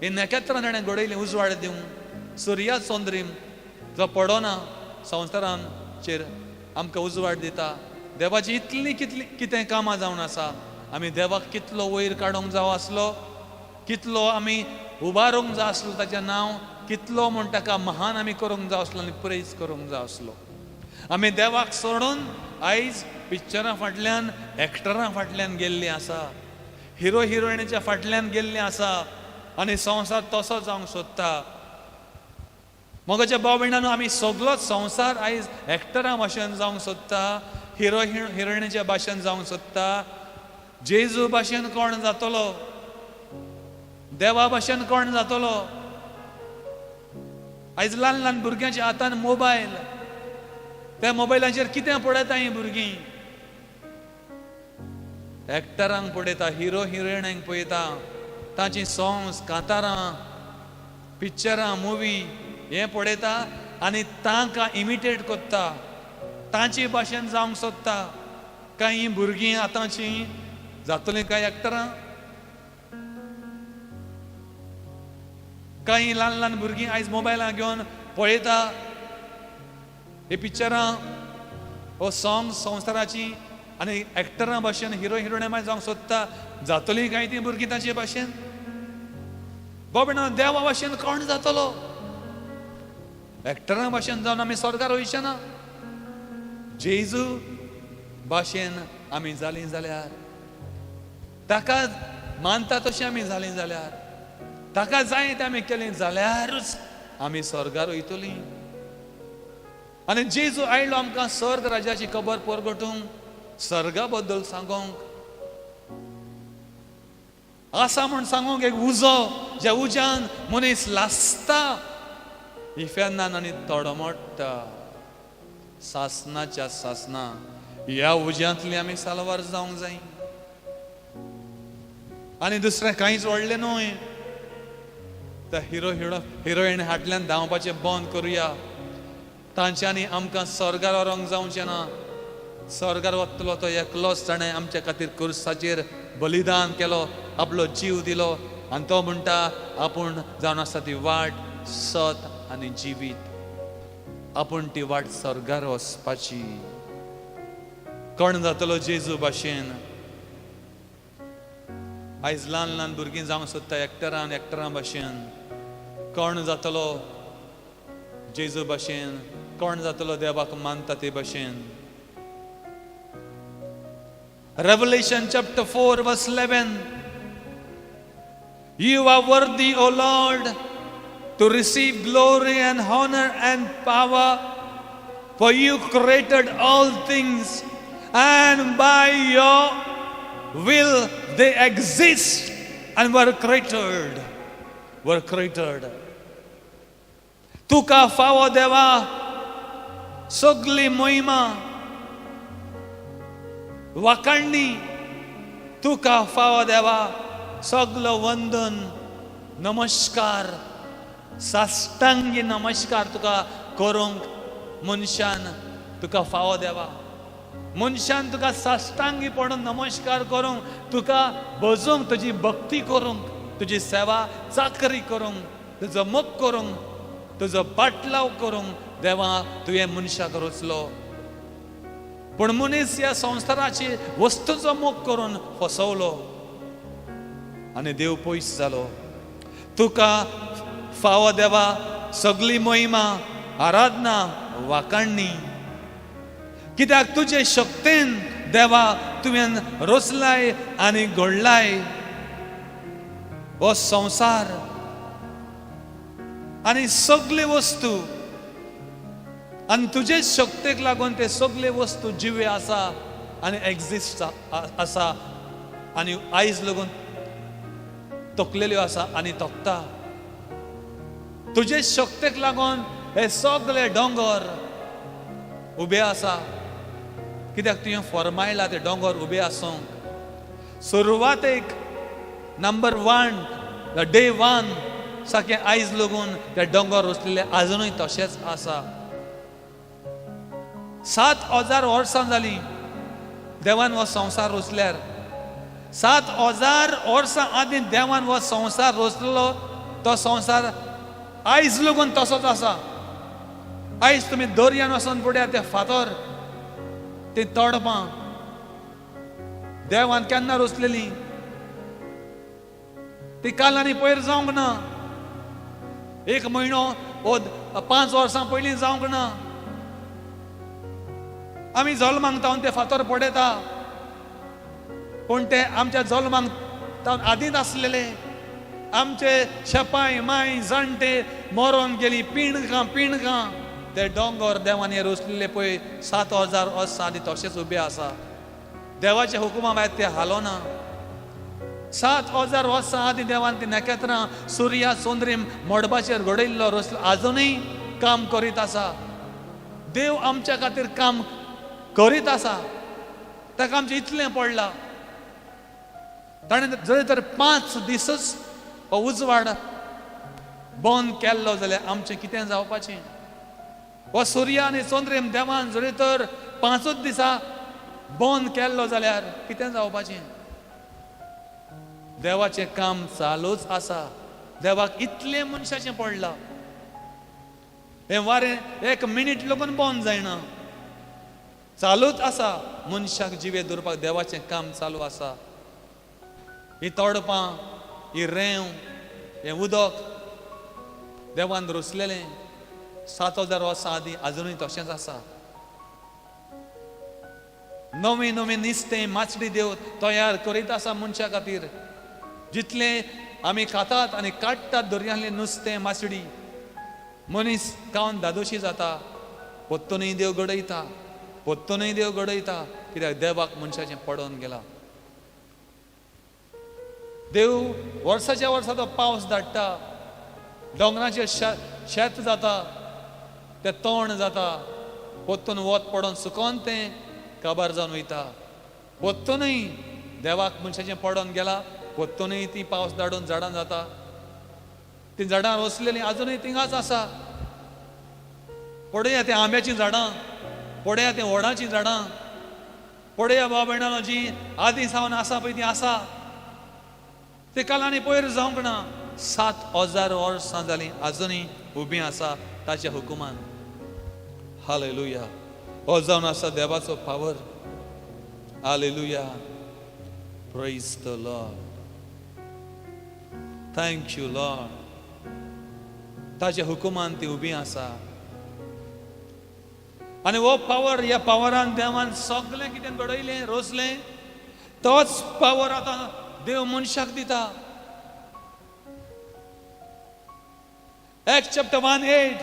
हे नखेत्रां ताणें घडयलीं उजवाड दिवंक. सुर्या चंद्रीम जो पडोना संवसारांचेर आमकां उजवाड दिता. देवाची इतली कितें कामां जावन आसा. आमी देवाक कितलो वयर काडूंक जावो आसलो, कितलो आमी उबारूंक जाय आसलो ताचें नांव, कितलो म्हण ताका महान आमी करूंक जाय आसलो आनी प्रेज करूंक जाय आसलो. आमी देवाक सोडून आयज पिक्चरां फाटल्यान, एक्टरां फाटल्यान गेल्लीं आसा, हिरो हिरोइनीच्या फाटल्यान गेल्लीं आसा आनी संवसार तसो जावंक सोदता. मोगाच्या भाव भयणांनो, आमी सगळोच संवसार आयज एक्टरां भाशेन जावंक सोदता, हिरो हिरोइनीच्या भाशेन जावंक सोदता. जेजू भाशेन कोण जातलो, देवा भाशेन कोण जातलो. आयज ल्हान ल्हान भुरग्यांच्या हातान मोबायल, त्या मोबायलाचेर कितें पळयता ही भुरगीं? एक्टरांक पळयता, हिरो हिरोइनांक पळयता, तांची सॉंग्स, कांतारां, पिक्चरां, मुवी हे पळयता आनी तांकां इमिटेट कोत्ता, तांचे भाशेन जावंक सोदता. काय ही भुरगीं आतांची जातलीं काय एक्टरां? काही ल्हान ल्हान भुरगीं आयज मोबायलां घेवन पळयता हे पिक्चरां, हो सॉंग्स संवसाराची, आनी एक्टरां भाशेन हिरो हिरोइना भाशेन जावंक सोदता. जातलीं काय ती भुरगीं तांचे भाशेन? बाबा देवा भाशेन कोण जातलो? एक्टरां भाशेन जावन आमी स्वर्गार वयचे ना? जेजू भाशेन आमी जालीं जाल्यार, ताका मानता तशें आमी जालीं जाल्यार, ताका जाय तें आमी केलें जाल्यारूच आमी स्वर्गार वयतलीं. आनी जेजू आयलो आमकां स्वर्ग राज्याची खबर परगटूंक, स्वर्गा बद्दल सांगोंक, आसा म्हूण सांगोंक एक उजो, ज्या उज्यान मनीस लासता, इफेन्नान आनी तोडमोडटा. सासनाच्या सासना ह्या उज्यांतली आमी सालवार जावंक जाय. आनी दुसरें कांयच व्हडलें न्हय. त्या हिरोइन हाटल्यान धांवपाचें बंद करुया. तांच्यांनी आमकां स्वर्गार व्हरोंक जावचें ना. स्वर्गार वतलो तो एकलोच ताणें आमच्या खातीर कुर्साचेर बलिदान केलो, आपलो जीव दिलो, आनी तो म्हणटा आपूण जावन आसा ती वाट, सत आनी जिवीत. आपूण ती वाट स्वर्गार वचपाची. कोण जातलो जेजू भाशेन? आयज ल्हान ल्हान भुरगीं जावंक सोदता एक्टरां भाशेन. कोण जातलो जेजू भाशेन? कोण जातलो देवाक मानता ते भाशेन? Revelation chapter 4 verse 11. You are worthy, O Lord, to receive glory and honor and power, for you created all things, and by your will they exist and were created. तुका फावो देवा सगली मोहिमा, वाकाणणी तुका फावो देवा, सगलो वंदन, नमस्कार, साष्टांगी नमस्कार तुका करूंक मनशान तुका फावो देवा. मनशान तुका साष्टांगी पडून नमस्कार करूंक, तुका बजूंक, तुजी भक्ती करूंक, तुजी सेवा चाकरी करूंक, तुजो मोग करूंक, तुजो पाटलाव करूंक देवा तुवें मनशाक रचलो. पूण मनीस ह्या संवसाराची वस्तूचो मोग करून फसवलो आनी देव पयस जालो. तुका फावो देवा सगली मोहिमा, आराधना, वाकाणणी, कित्याक तुजे शक्तीन देवा तुवें रचलाय आनी घडलाय हो संवसार आनी सगली वस्तू, आनी तुजे शक्तीक लागून ते सगळे वस्तू जिवे आसा आनी एक्झिस्ट आसा आनी आयज लागून तोकलेल्यो आसा आनी तोकता. तुजे शक्तीक लागून हे सगळे दोंगर उबे आसा, कित्याक तुवें फरमायला ते दोंगर उबे आसूंक. सुरवातेक नंबर 1 डे 1 सारकें आयज लागून ते दोंगर रचलेले आजुनूय तशेंच आसा. 7,000 वर्सां जालीं देवान हो संवसार रचल्यार. 7,000 वर्सां आदीं देवान हो संवसार रचलो. तो संवसार आयज लागून तसोच आसा. आयज तुमी दर्यान वचून पळयात ते फातर, ती तोडपां देवान केन्ना रचलेलीं. ती काल आनी पयर जावंक ना. 1 म्हयनो वो 5 वर्सां पयलीं जावंक ना. आमी जल्मांक तावन ते फातर पडयता, पूण ते आमच्या जल्मांक तावन आदींच आसलेले. आमचे शेपाय माय जाणटे मरोन गेली पिणकां. ते दोंगर देवान रचलेले पळय 7,000 वर्सां आदीं तशेंच उबे आसा. देवाच्या हुकुमा भायर ते हालोना. 7,000 वर्सां आदीं देवान ती नखेत्रां, सुर्या, चंद्रीम मोडपाचेर घडयल्लो रचलो, आजुनूय काम करीत आसा. देव आमच्या खातीर काम करीत आसा, ताका आमचें इतलें पडलां. ताणें जरी तर 5 दिसच हो उजवाड बंद केल्लो जाल्यार आमचें कितें जावपाचें? हो सूर्य आनी चंद्र देवान जरी तर 5च दिसा बंद केल्लो जाल्यार कितें जावपाचें? देवाचें काम चालूच आसा. देवाक इतलें मनशाचें पडलां. हें वारें 1 मिनीट लागून बंद जायना, चालूच आसा. मनशाक जिवे दवरपाक देवाचें काम चालू आसा. ही तोडपां, ही रेंव, हें उदक देवान रोसलेलें 7000 वर्सां आदीं अजुनूय तशेंच आसा. नवीं नवीं नुस्तें माचडी देव तयार करीत आसा मनशा खातीर. जितलें आमी खातात आनी काडटात दर्यांतलें नुस्तें माचडी, मनीस खावन धादोशी जाता, पोत्तुनूय देव घडयता, पोत्तुनूय देव घडयता. कित्याक देवाक मनशाचें पडोन गेलां. देव वर्साच्या वर्सा तो पावस धाडटा, दोंगराचेर शेत जाता, तें तण जाता, पोत्तून वत पडोन सुकोन तें काबार जावन वयता. पोत्तुनूय देवाक मनशाचें पडोन गेलां. पोत्तुनूय ती पावस धाडून झाडां जाता. ती झाडां रोसलेलीं अजुनूय थिंगाच आसा. पळया ते आंब्याचीं झाडां, पळया ते वडाचीं झाडां, पळया बाब भयणानो जी आदीं सावन आसा पळय ती आसा. ते कालांनी पयर जावंक ना. 7000 वर्सां जालीं अजुनूय उबीं आसा ताच्या हुकुमान. हालेलुया. हो जावन आसा देवाचो power. Hallelujah. Praise the Lord. Thank you Lord. ताच्या हुकुमान ती उबीं आसा. आनी हो पावर, ह्या पावरान देवान सगळें कितें घडयलें, रोसलें, तोच पावर आतां देव मनशाक दिता. Acts chapter 1:8.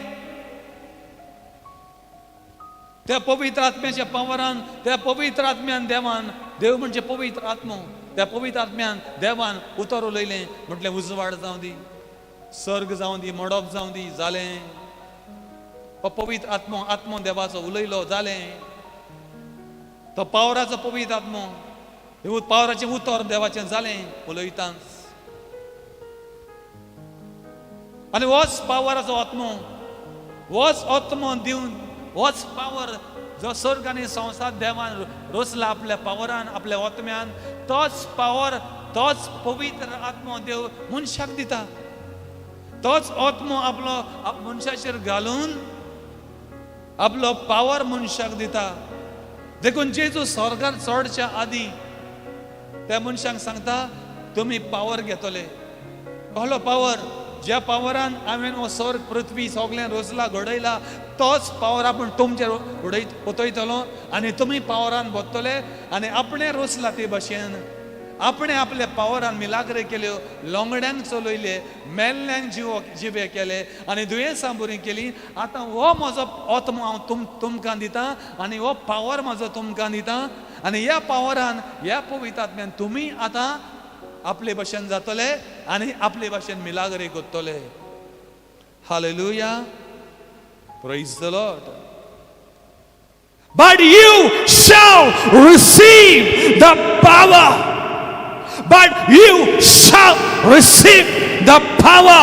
त्या पवित्र आत्म्याच्या पावरान, त्या पवित्र आत्म्यान देवान, देव म्हणजे पवित्र आत्मो, त्या पवित्र आत्म्यान देवान उतर उलयलें. म्हटलें उजवाड जावं दी, सर्ग जावं दी, मोडप जावं दी, जालें. हो पवित्र आत्मो देवाचो उलयलो, जालें. तो पावराचो पवित्र आत्मो, पावराचें उतर देवाचें जालें उलयतांच. आनी होच पावराचो आत्मो, होच आत्मो दिवन, होच पावर जो सर्ग आनी संवसार देवान रोसला आपल्या पावरान, आपल्या आत्म्यान, तोच पावर, तोच पवित्र आत्मो देव मनशाक दिता. तोच आत्मो आपलो मनशाचेर घालून आपलो पावर मनशाक दिता. देखून जेजू स्वर्गार चडच्या आदीं त्या मनशाक सांगता, तुमी पावर घेतले. कसलो पावर? ज्या पावरान हांवें हो स्वर्ग पृथ्वी सगळें रोसला, घडयला, तोच पावर आपूण तुमचेर उतयतलो. आनी तुमी पावरान बसतले आनी आपणें रोसला ते भाशेन आपणें आपल्या पावरान मिलाग्रे केल्यो, लोंगड्यांक चलयले, मेल्ल्यांक जिवे केले आनी दुयेंसां बरीं केलीं. आतां हो म्हजो आत्मो हांव तुमकां दितां आनी हो पावर म्हजो तुमकां दितां. आनी ह्या पावरान, ह्या पवित्र आत्म्यान तुमी आतां आपले भाशेन जातले आनी आपले भाशेन मिलाग्रे करतले. Hallelujah. Praise the Lord. But you shall receive the power. But you shall receive the power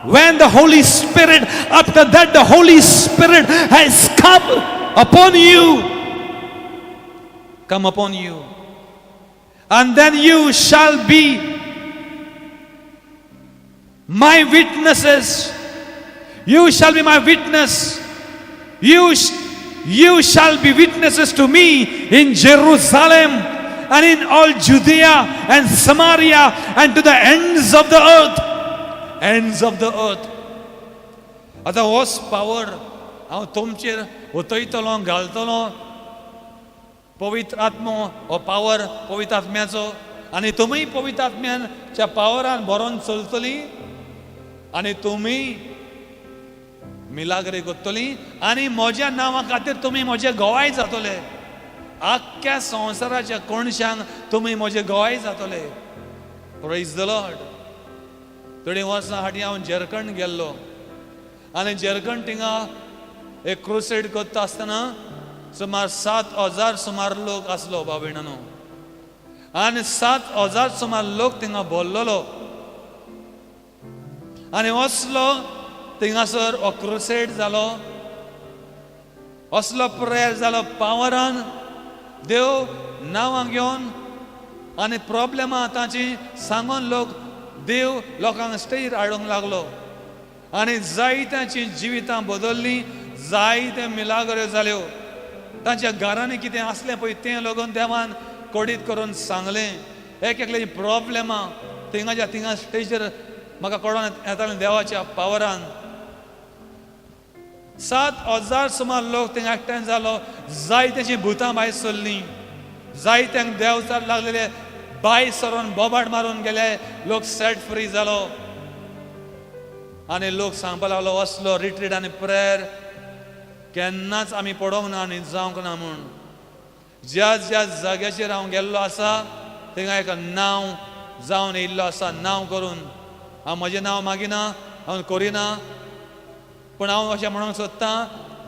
when the Holy Spirit, after that the Holy Spirit has come upon you. Come upon you. And then you shall be my witnesses. You shall be my witness. You shall be witnesses to me in Jerusalem and in all Judea and Samaria and to the ends of the earth. Ends of the earth. आता होच पावर हांव तुमचेर उतयतलो, घालतलो. पवित्र आत्मो हो पावर पवित्र आत्म्याचो. आनी तुमी पवित्र आत्म्याच्या पावरान बरोवन चलतलीं आनी तुमी मिलाग्रे करतलीं आनी म्हज्या नांवा खातीर तुमी म्हजे गवाय जातले. आख्ख्या संवसाराच्या कोणशांक तुमी म्हजे गवाय जातले. Praise the Lord. थोडीं वर्सां फाटीं हांव झारखंड गेल्लो आनी झारखंड थिंगा एक क्रुसेड करता आसतना सुमार 7,000 सुमार लोक आसलो बाबिणानो आनी 7,000 सुमार लोक थिंगा बोल्लोलो आनी असलो थिंगासर हो क्रुसेड जालो असलो प्रेयर जालो पावरान देव नांवां घेवन आनी प्रॉब्लेमां तांची सांगून लोक देव लोकांक स्टेजीर हाडूंक लागलो आनी जायत्यांची जिवितां बदललीं जायते मिलाग्रो जाल्यो तांच्या घरांनी कितें आसलें पळय तें लोगून देवान कोडीत करून सांगलें एक एकल्याची प्रॉब्लेमां थिंगा स्टेजीर म्हाका कळोन येतालें देवाच्या पावरान 7,000 सुमार लोक थिंगा एकठांय जालो जायत्यांची भुतां भायर सरलीं जायत्यांक देवचार लागलेले भायर सरून बोबाड मारून गेले लोक सेट फ्री जालो आनी लोक सांगपा लागलो असलो रिट्रीट आनी प्रेयर केन्नाच आमी पडोंक ना आनी जावंक ना म्हूण ज्या ज्या जाग्याचेर हांव गेल्लो आसा थिंगा एक नांव जावन येयल्लो आसा नांव करून हांव म्हजें नांव मागिना हांव करिना पूण हांव अशें म्हणूंक सोदतां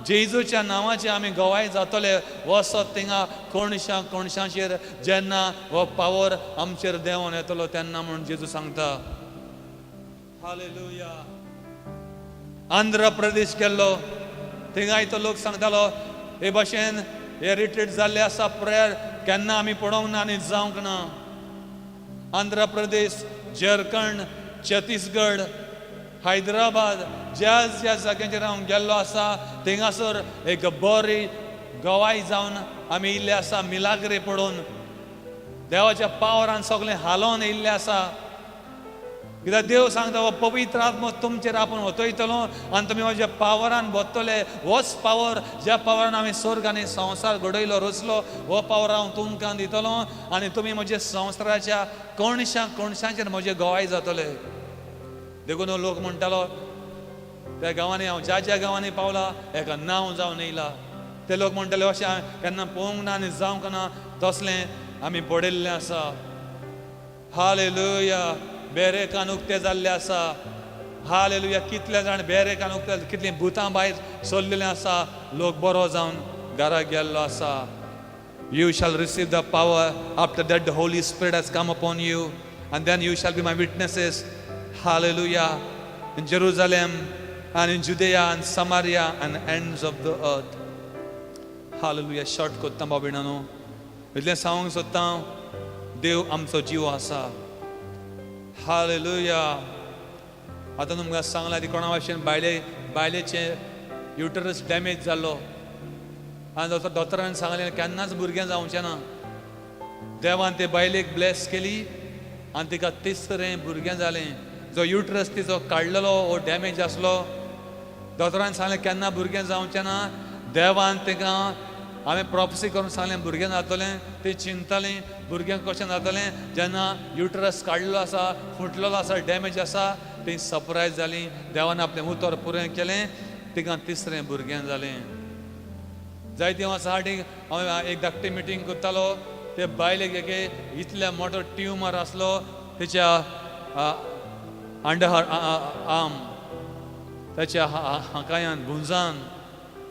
जेजूच्या नांवाचें आमी गवाय जातले वसत थिंगा कोणशांचेर जेन्ना हो पावर आमचेर देंवन येतलो तेन्ना म्हणून जेजू सांगता हालेलुया आंध्र प्रदेश गेल्लो थिंगाय तो लोक सांगतालो हे भाशेन हे रिट्रीट जाल्ले आसा प्रेयर केन्ना आमी पडोंक ना आनी जावंक ना आंध्र प्रदेश झारखंड छत्तीसगड हैदराबाद ज्या ज्या जाग्यांचेर हांव गेल्लो आसा थिंगासर एक बरी गवाय जावन आमी येयल्ले आसा मिलाग्रे पडून देवाच्या पावरान सगळें हालोवन येयल्ले आसा कित्याक देव सांगता हो पवित्र आत्मो तुमचेर आपूण वतयतलो आनी तुमी म्हज्या पावरान बसतले होच पावर ज्या पावरान हांवें स्वर्ग आनी संवसार घडयलो रचलो हो पावर हांव तुमकां दितलो आनी तुमी म्हज्या संवसाराच्या कोणशांचेर म्हजे गवाय जातले देखून हो लोक म्हणटालो त्या गांवांनी हांव ज्या ज्या गांवांनी पावला हेका नांव जावन येयला ते लोक म्हणटाले अशें केन्ना पळोवंक ना आनी जावंक ना तसलें आमी पडयल्लें आसा हालेलुया बेरेकान उक्तें जाल्लें आसा हालेलुया कितले जाण बेरेकान उक्ते कितलीं भुतां भायर सरलेलीं आसा लोक बरो जावन घरा गेल्लो आसा You shall receive the power after that the Holy Spirit has come upon you and then you shall be my witnesses hallelujah in Jerusalem and in Judea and Samaria and ends of the earth hallelujah short कोत्ता बाबिणानो इतलें सांगूंक सोदता देव आमचो जीव आसा hallelujah आतां तुमकां सांगलां ती कोणा भाशेन बायलेचें युटरस डॅमेज जाल्लो आनी दोतोरान सांगलें केन्नाच भुरगें जावचें ना देवान ते बायलेक ब्लेस केली आनी तिका तिसरें भुरगें जालें जो युटरस तिचो काडलेलो वो डॅमेज आसलो दोतोरान सांगलें केन्ना भुरगें जावचें ना देवान तिका हांवें प्रॉफसी करून सांगलें भुरगें जातलें ती चिंतलीं भुरगें कशें जातलें जेन्ना युटरस काडलेलो आसा फुटलेलो आसा डॅमेज आसा ती सरप्रायज जालीं देवान आपलें उतर पुरें केलें तिका तिसरें भुरगें जालें जायती साठी हांवें एक धाकटी मिटींग करतालो ते बायलेक एके इतले मोठो ट्युमर आसलो तिच्या अंडर आर्म त्याच्या हाकायान भुंजान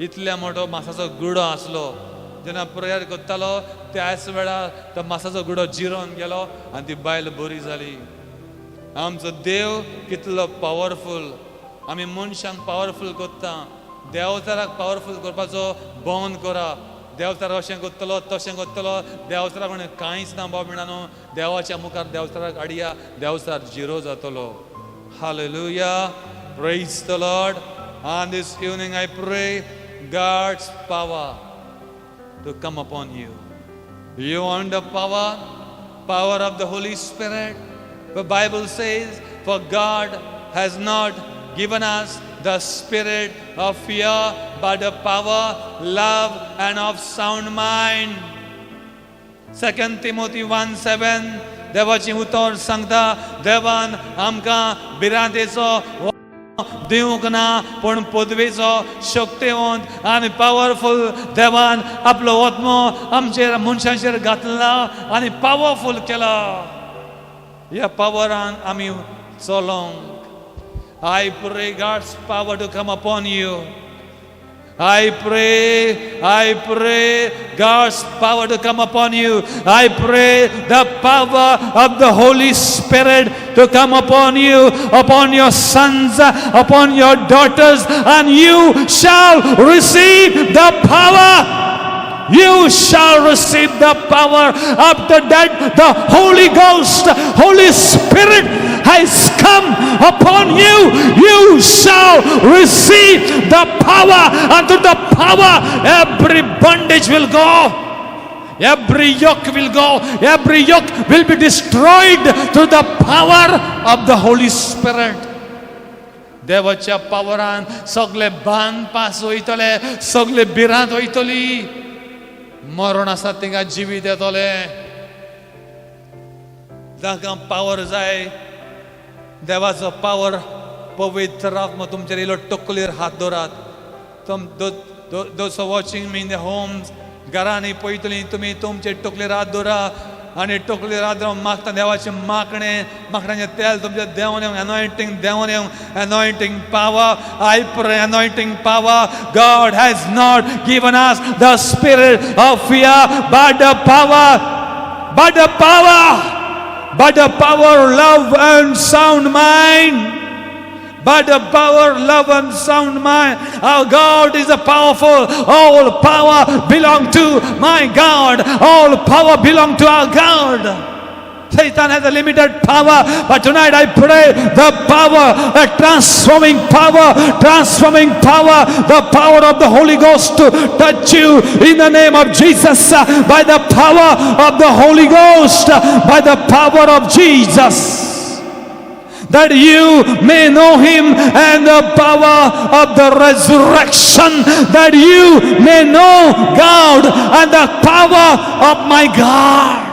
इतल्या मोठो मासाचो गुडो आसलो जेन्ना प्रेयर करतालो त्याच वेळार तो मासाचो गुडो जिरोन गेलो आनी ती बायल बरी जाली आमचो देव कितलो पावरफूल आमी मनशांक पावरफूल करता देवताराक पावरफूल करपाचो बंद करा देवतार अशें करतलो तशें करतलो देवताराक म्हणून कांयच ना बाबिणानो देवाच्या मुखार देवताराक हाडया देवतार जिरो जातलो Hallelujah praise the Lord and this evening I pray God's power to come upon you. You want the power of the Holy Spirit? The Bible says for God has not given us the spirit of fear but the power, love and of sound mind. 2 Timothy 1:7 देवाची उतर सांगता देवान आमकां भिरांतेचो दिवंक ना पण पदवेचो शक्तिवंत आनी पावरफूल देवान आपलो आत्मो आमचेर मनशांचेर घातला आनी पावरफूल केला ह्या पावरान आमी चलोंक I pray God's power to come upon you I pray God's power to come upon you. I pray the power of the Holy Spirit to come upon you, upon your sons, upon your daughters, and you shall receive the power. You shall receive the power after that. The Holy Ghost, Holy Spirit has come upon you. You shall receive the power. Unto the power, every bondage will go. Every yoke will go. Every yoke will be destroyed through the power of the Holy Spirit. देवाच्या पावरान सगळे बांध पास वयतले, सगळे भिरांत वयतली. मरण आसा तिंगा जिवीत येतले. ताका पावर जाय. देवाचो पावर पवित्र आत्मा तुमचेर इल्लो तकलेर हात दवरात. Those watching me in the homes, घरांनी पळयतली तुमी तुमचे तकलेर हात दवरा आनी तकलेर हात दवरून मागता देवाचें माकणाचें तेल तुमच्या देंवन येवंक, anointing देंवन येवंक, anointing power. I pray anointing power. God has not given us the spirit of fear, but the power, love and sound mind. But the power, love and sound mind. Our God is a powerful. All power belong to my God. All power belong to our God. Satan has a limited power, but tonight I pray the power, a transforming power, the power of the Holy Ghost to touch you in the name of Jesus, by the power of the Holy Ghost, by the power of Jesus, that you may know him and the power of the resurrection, that you may know God and the power of my God.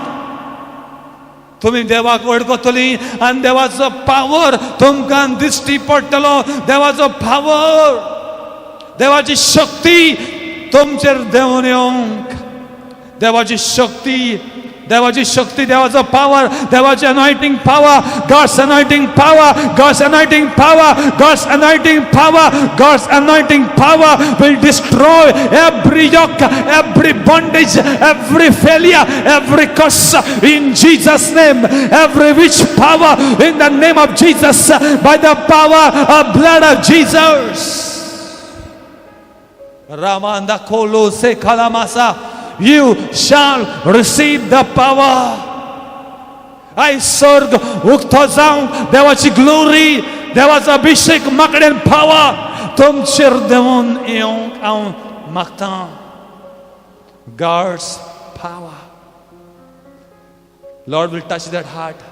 तुम्ही देवाक वळखतली आनी देवाचो पावर तुमकां दिश्टी पडटलो. देवाचो पावर, देवाची शक्ती तुमचेर देंवन येवंक, देवाची शक्ती, देवाचो पावर, देवाची anointing power, God's anointing power, God's anointing power, God's anointing power, God's anointing power will destroy every yoke, every bondage, every failure, every curse in Jesus' name, every witch power in the name of Jesus, by the power of blood of Jesus. Ramanda kolo se kalamasa. You shall receive the power. I सर्ग उक्तो जावं, देवाची ग्लोरी, देवाचा अभिषेक म्हाकडेन पावर तुमचेर देंवन येवंक हांव मागतां. God's power. Lord will touch that heart.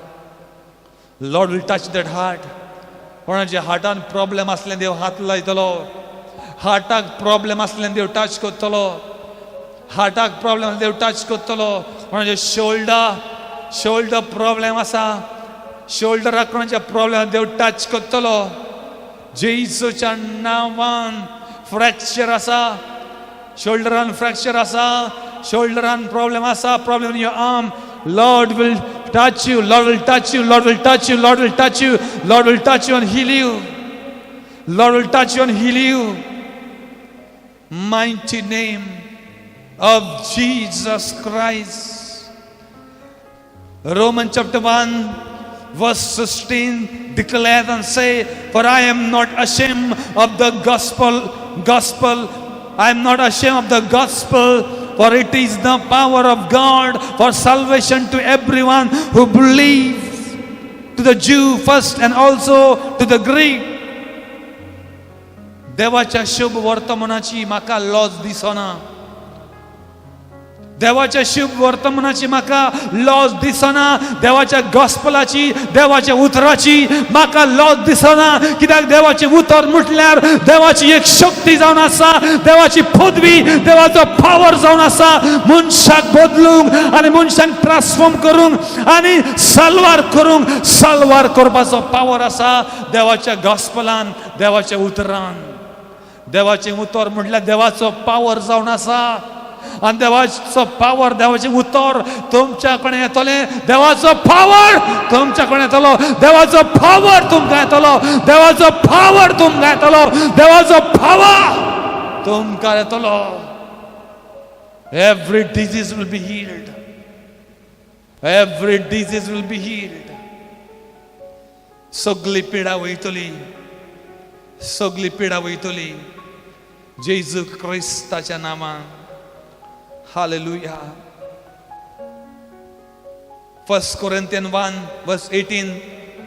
Lord will touch that heart. कोणाच्या हार्टान प्रॉब्लेम आसलें देव हात लायतलो. हार्टाक प्रॉब्लेम आसलें देव टच करतलो. हार्टाक प्रॉब्लेम देव टच करतलो. कोणाचे शोल्डर प्रॉब्लेम आसा, शोल्डराक कोणाच्या प्रॉब्लेम देव टच करतलो. जेजूच्या नांवान फ्रॅक्चर आसा, शोल्डरान फ्रॅक्चर आसा, शोल्डरान प्रॉब्लेम आसा, problem in your arm. Lord will touch you, Lord will touch you, Lord will touch you, Lord will touch you, Lord will touch you and heal you. Lord will touch you and heal you. Mighty name of Jesus Christ. Romans chapter 1 verse 16 declares and say, for I am not ashamed of the gospel. I am not ashamed of the gospel, for it is the power of God for salvation to everyone who believes, to the Jew first and also to the Greek. देवाच्या शुभ वर्तमानाची म्हाका लॉस दिसना. देवाच्या शुभ वर्तमानाची म्हाका लॉस दिसना. देवाच्या गॉस्पलाची, देवाच्या उतराची म्हाका लॉस दिसना. कित्याक देवाची उतर म्हटल्यार देवाची एक शक्ती जावन आसा, देवाची पदवी, देवाचो पावर जावन आसा मनशाक बदलूंक आनी मनशाक ट्रान्सफॉर्म करूंक आनी साल्वार करपाचो पावर आसा देवाच्या गॉस्पलान, देवाच्या उतरान. देवाचे उतर म्हटल्यार देवाचो पावर जावन आसा. आणि देवाचो पावर, देवाचे उतर तुमच्या कडेन येतले. देवाचो पावर तुमच्या कडेन येतलो. देवाचो पावर तुमकां येतलो. देवाचो पावर तुमकां येतलो. देवाचो पावर तो ओंकार येतलो. Every disease will be healed. Every disease will be healed. सगळी पिडा वयतली. सगळी पिडा वयतली. जेजू क्रिस्ताच्या Naaman. Hallelujah. 1 Corinthians 1 verse 18.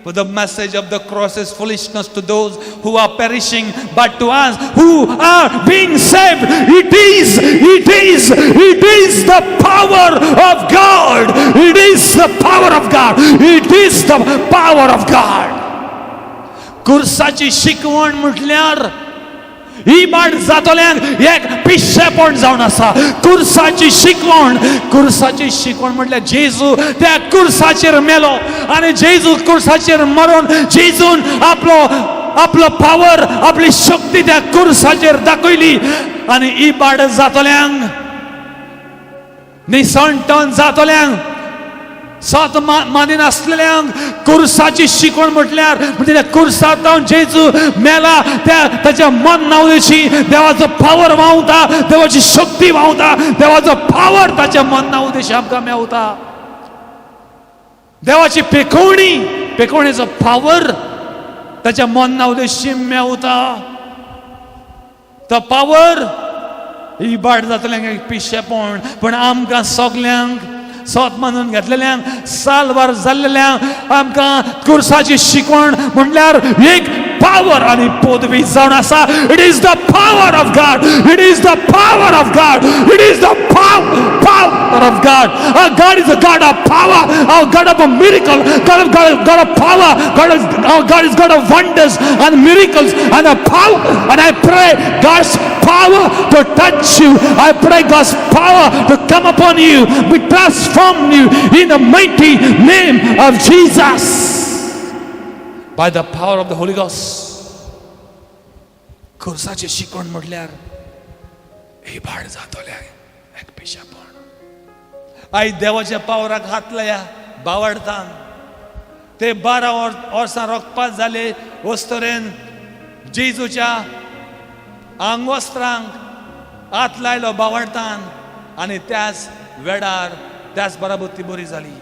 For the message of the cross is foolishness to those who are perishing, but to us who are being saved, it is the power of God. It is the power of God. It is the power of God. कुर्साची शिकवण म्हटल्यार ही बाट जातल्यांक एक पिशेपण जावन आसा. कुर्साची शिकवण म्हटल्यार जेजू त्या कुर्साचेर मेलो आनी जेजू कुर्साचेर मरून जेजून आपलो पावर, आपली शक्ती त्या कुर्साचेर दाखयली. आनी ही बाट जातल्यांक, निसंतन जातल्यांक, सात मानीन आसलेल्यांक कुर्साची शिकवण म्हटल्यार म्हणजे कुर्सात जेजू मेला त्याच्या मन नावलेची देवाचो पावर व्हांवता, देवाची शक्ती व्हांवता, देवाचो पावर ताच्या मन नावलेची आमकां मेवता. देवाची पेखवणीचो पावर ताच्या मन नावलेची मेवता. तो पावर ही बाट जातल्यांक एक पिशेपण, पण आमकां सगल्यांक सोत मानून घेतलेल्यांक, सालभर जाल्लेल्यांक आमकां कुर्साची शिकवण म्हटल्यार एक पावर आनी पदवी जावन आसा. It is the power of God. It is the power of God. It is the power of God. Our God is a God of power. Our God of a miracle. God of power. Our God is God of wonders and miracles and a power. And I pray God's power to touch you. I pray God's power to come upon you, be transformed you in the mighty name of Jesus. By the power of the Holy Ghost. कुर्साची शिकवण म्हटल्यार ही भाड जातल्या एक पिशापण. आयज देवाच्या पावराक हात लाया बावडतान. ते 12 वर्सां रोखपात जाले वस्तरेन जेजूच्या आंगवस्त्रांक हात लायलो बावडतान आनी त्याच वेळार त्याच बराबर ती बरी जाली.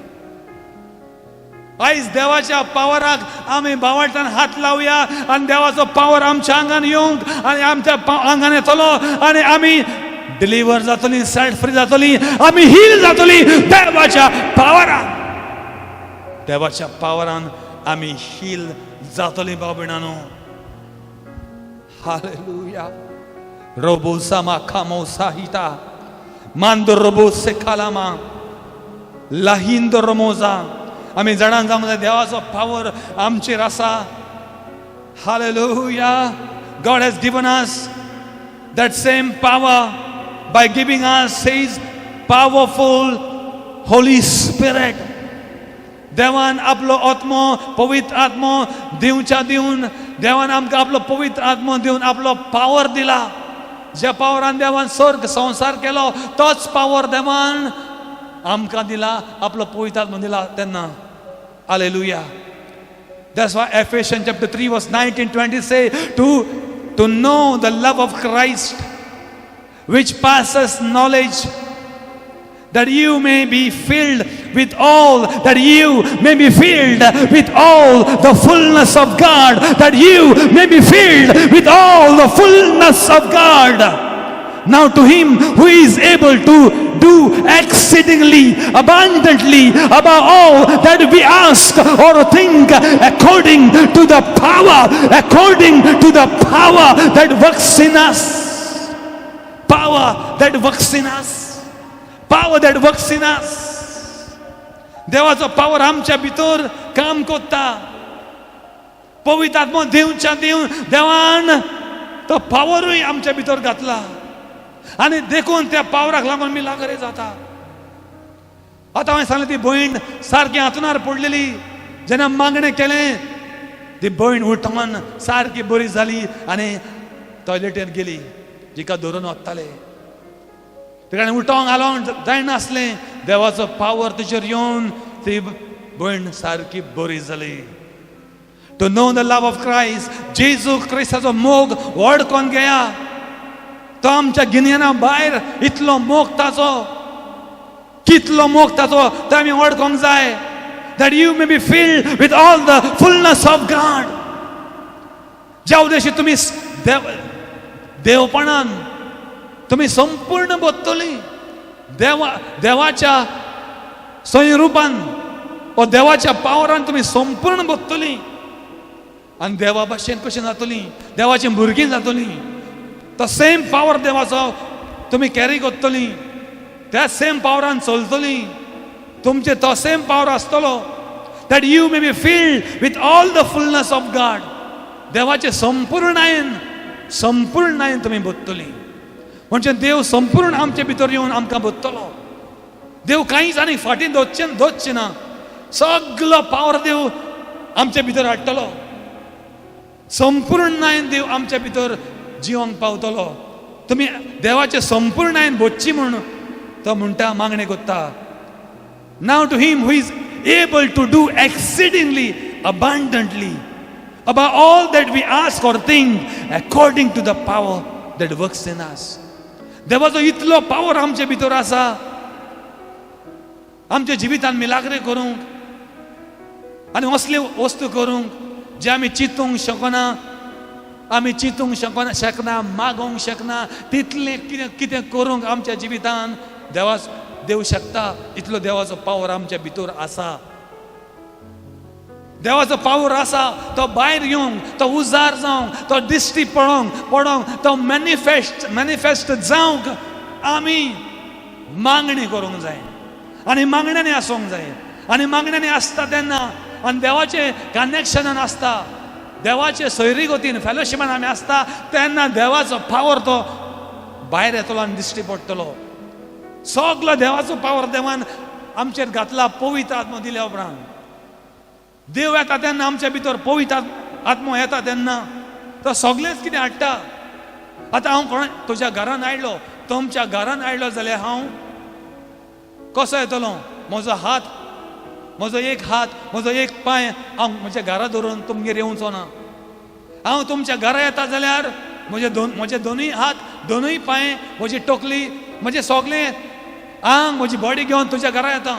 आयज देवाच्या पावराक आमी बावडतान हात लावया आनी देवाचो पावर आमच्या आंगान येवंक आनी आमच्या आंगान येतलो आनी आमी डिलिव्हर जातली, सेट फ्री जातली, आमी हील जातली देवाच्या पावरान आमी हील जातली बाबीणानो. हालेलुया. रोबो सामा खामो साहिता मांदो रोबो से खालामा लाहिंदो रमोजा. आमी जाणान जावंक जाय देवाचो पावर आमचेर आसा. Hallelujah. God has given us that same power by giving us His powerful Holy Spirit. देवान आपलो आत्मो, पवित्र आत्मो दिवच्या दिवन देवान आमकां आपलो पवित्र आत्मो दिवन आपलो पावर दिला. ज्या पावरान देवान स्वर्ग संसार केलो तोच पावर देवान आमकां दिला, आपलो पवित्र आत्मो दिला तेन्ना. Hallelujah. That's why Ephesians chapter 3 verse 19-20 say to know the love of Christ which passes knowledge, that you may be filled with all, that you may be filled with all the fullness of God, that you may be filled with all the fullness of God. Now to Him who is able to do exceedingly abundantly above all that we ask or think, according to the power that works in us. Power that works in us. Power that works in us. देवाचो पावर आमच्या भितर काम करता. पवित्र आत्मा दिवच्या दिवन देवान तो पावरूय आमच्या भितर घातला आनी देखून त्या पावराक लागून मी लागरे जाता. आतां हांवें सांगलें ती भयण सारकी हांतरुणार पडलेली, जेन्ना मागणें केलें ती भयण उठोन सारकी बरी जाली आनी टॉयलेटीन गेली. जिका धरून वताले तिका उठोंक हालोंक जायनासलें. देवाचो पावर तिचेर येवन ती भयण सारकी बरी जाली. To know the love of Christ. जेजू क्रिस्ताचो मोग वळखून घेया. तो तो आमच्या गिन्याना भायर इतलो मोग ताचो, कितलो मोग ताचो तो आमी वळखोंक जाय. That you may be filled with all the fullness of God. ज्या उद्देशी तुम्ही देवपणान तुम्ही संपूर्ण बोधतली, देवाच्या संरूपान व देवाच्या पावरान तुम्ही संपूर्ण बोधतली आणि देवा भाशेन कशी जातली, देवाची भुरगीं जातली. तो सेम पावर देवाचो तुम्ही कॅरी करतली, त्या सेम पावरान चलतली, तुमचे तो सेम पावर आसतलो. That you may be filled with all the fullness of God. देवाचे संपूर्णायेन तुम्ही बोधतली. म्हणजे देव संपूर्ण आमचे भितर येवन आमकां बोधतलो. देव कांयच आनी फाटीं दवरचे ना. सगळो पावर देव आमच्या भितर हाडटलो. संपूर्णायेन देव आमच्या भितर जिवंक पावतलो. तुम्ही देवाचे संपूर्णायेन बोधची म्हूण तो म्हणटा, मागणे करता. Now to him who is able to do exceedingly abundantly above all that we ask or think according to the power that works in us. देवाचो इतलो पावर आमचे भितर आसा, आमच्या जिवितान मिलाग्रे करूंक आनी असले वस्तू करूंक जे आमी चिंतूंक शकना, मागोंक शकना, तितले कितें करूंक आमच्या जिवितान देव शकता. इतलो देवाचो पावर आमच्या भितर आसा. देवाचो पावर आसा तो भायर येवंक, तो उजार जावंक, तो दिश्टी पडोंक, तो मॅनिफेस्ट जावंक आमी मागणी करूंक जाय आनी मागण्यांनी आसूंक जाय. आनी मागण्यांनी आसता तेन्ना आनी देवाचे कनेक्शनान आसता, देवाचे सैरीगतीन फेलोशिपान आमी आसता तेन्ना देवाचो पावर तो भायर येतलो आनी दिश्टी पडटलो. सगळो देवाचो पावर देवान आमचेर घातला पवित्र आत्मा दिल्या उपरांत. देव येता तेन्ना आमच्या भितर पवित्र आत्मा येता तेन्ना तो सगळेंच कितें हाडटा. आतां हांव तुज्या घरान आयलो, तुमच्या घरान आयलो जाल्यार हांव कसो येतलो? म्हजो एक हात, म्हजो एक पांय हांव म्हज्या घरा धरून तुमगेर येवचो ना. हांव तुमच्या घरा येता जाल्यार म्हजे दोनूय हात, दोनूय पांय, म्हजी तकली, म्हजें सगळें आंग, म्हजी बॉडी घेवन तुज्या घरा येता.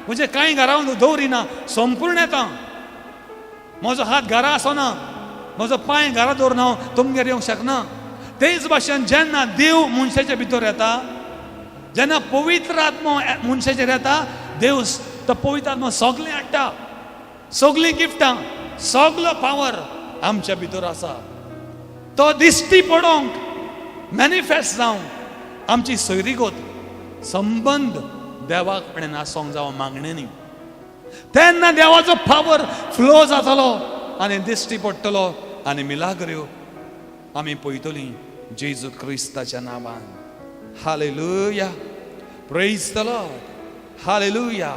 म्हजें कांय घरा दवरिना, संपूर्ण येता. म्हजो हात घरा आसना, म्हजो पांय घरा दवरून हांव तुमगेर येवंक शकना. तेच भाशेन जेन्ना देव मनशाच्या भितर येता, जेन्ना पवित्र आत्मा मनशाचेर येता, देव तो पवित्र आत्मा सगळें हाडटा, सगळीं गिफ्टां, सगळो पावर आमच्या भितर आसा. तो दिश्टी पडोंक, मॅनिफेस्ट जावंक आमची सैरीगत संबंध देवा कडेन आसूंक जावं मागण्यांनी. तेन्ना देवाचो पावर फ्लो जातलो आनी दिश्टी पडटलो आनी मिलाग्र्यो आमी पळयतलीं जेजू क्रिस्ताच्या नांवान. Hallelujah. Praise the Lord. Hallelujah.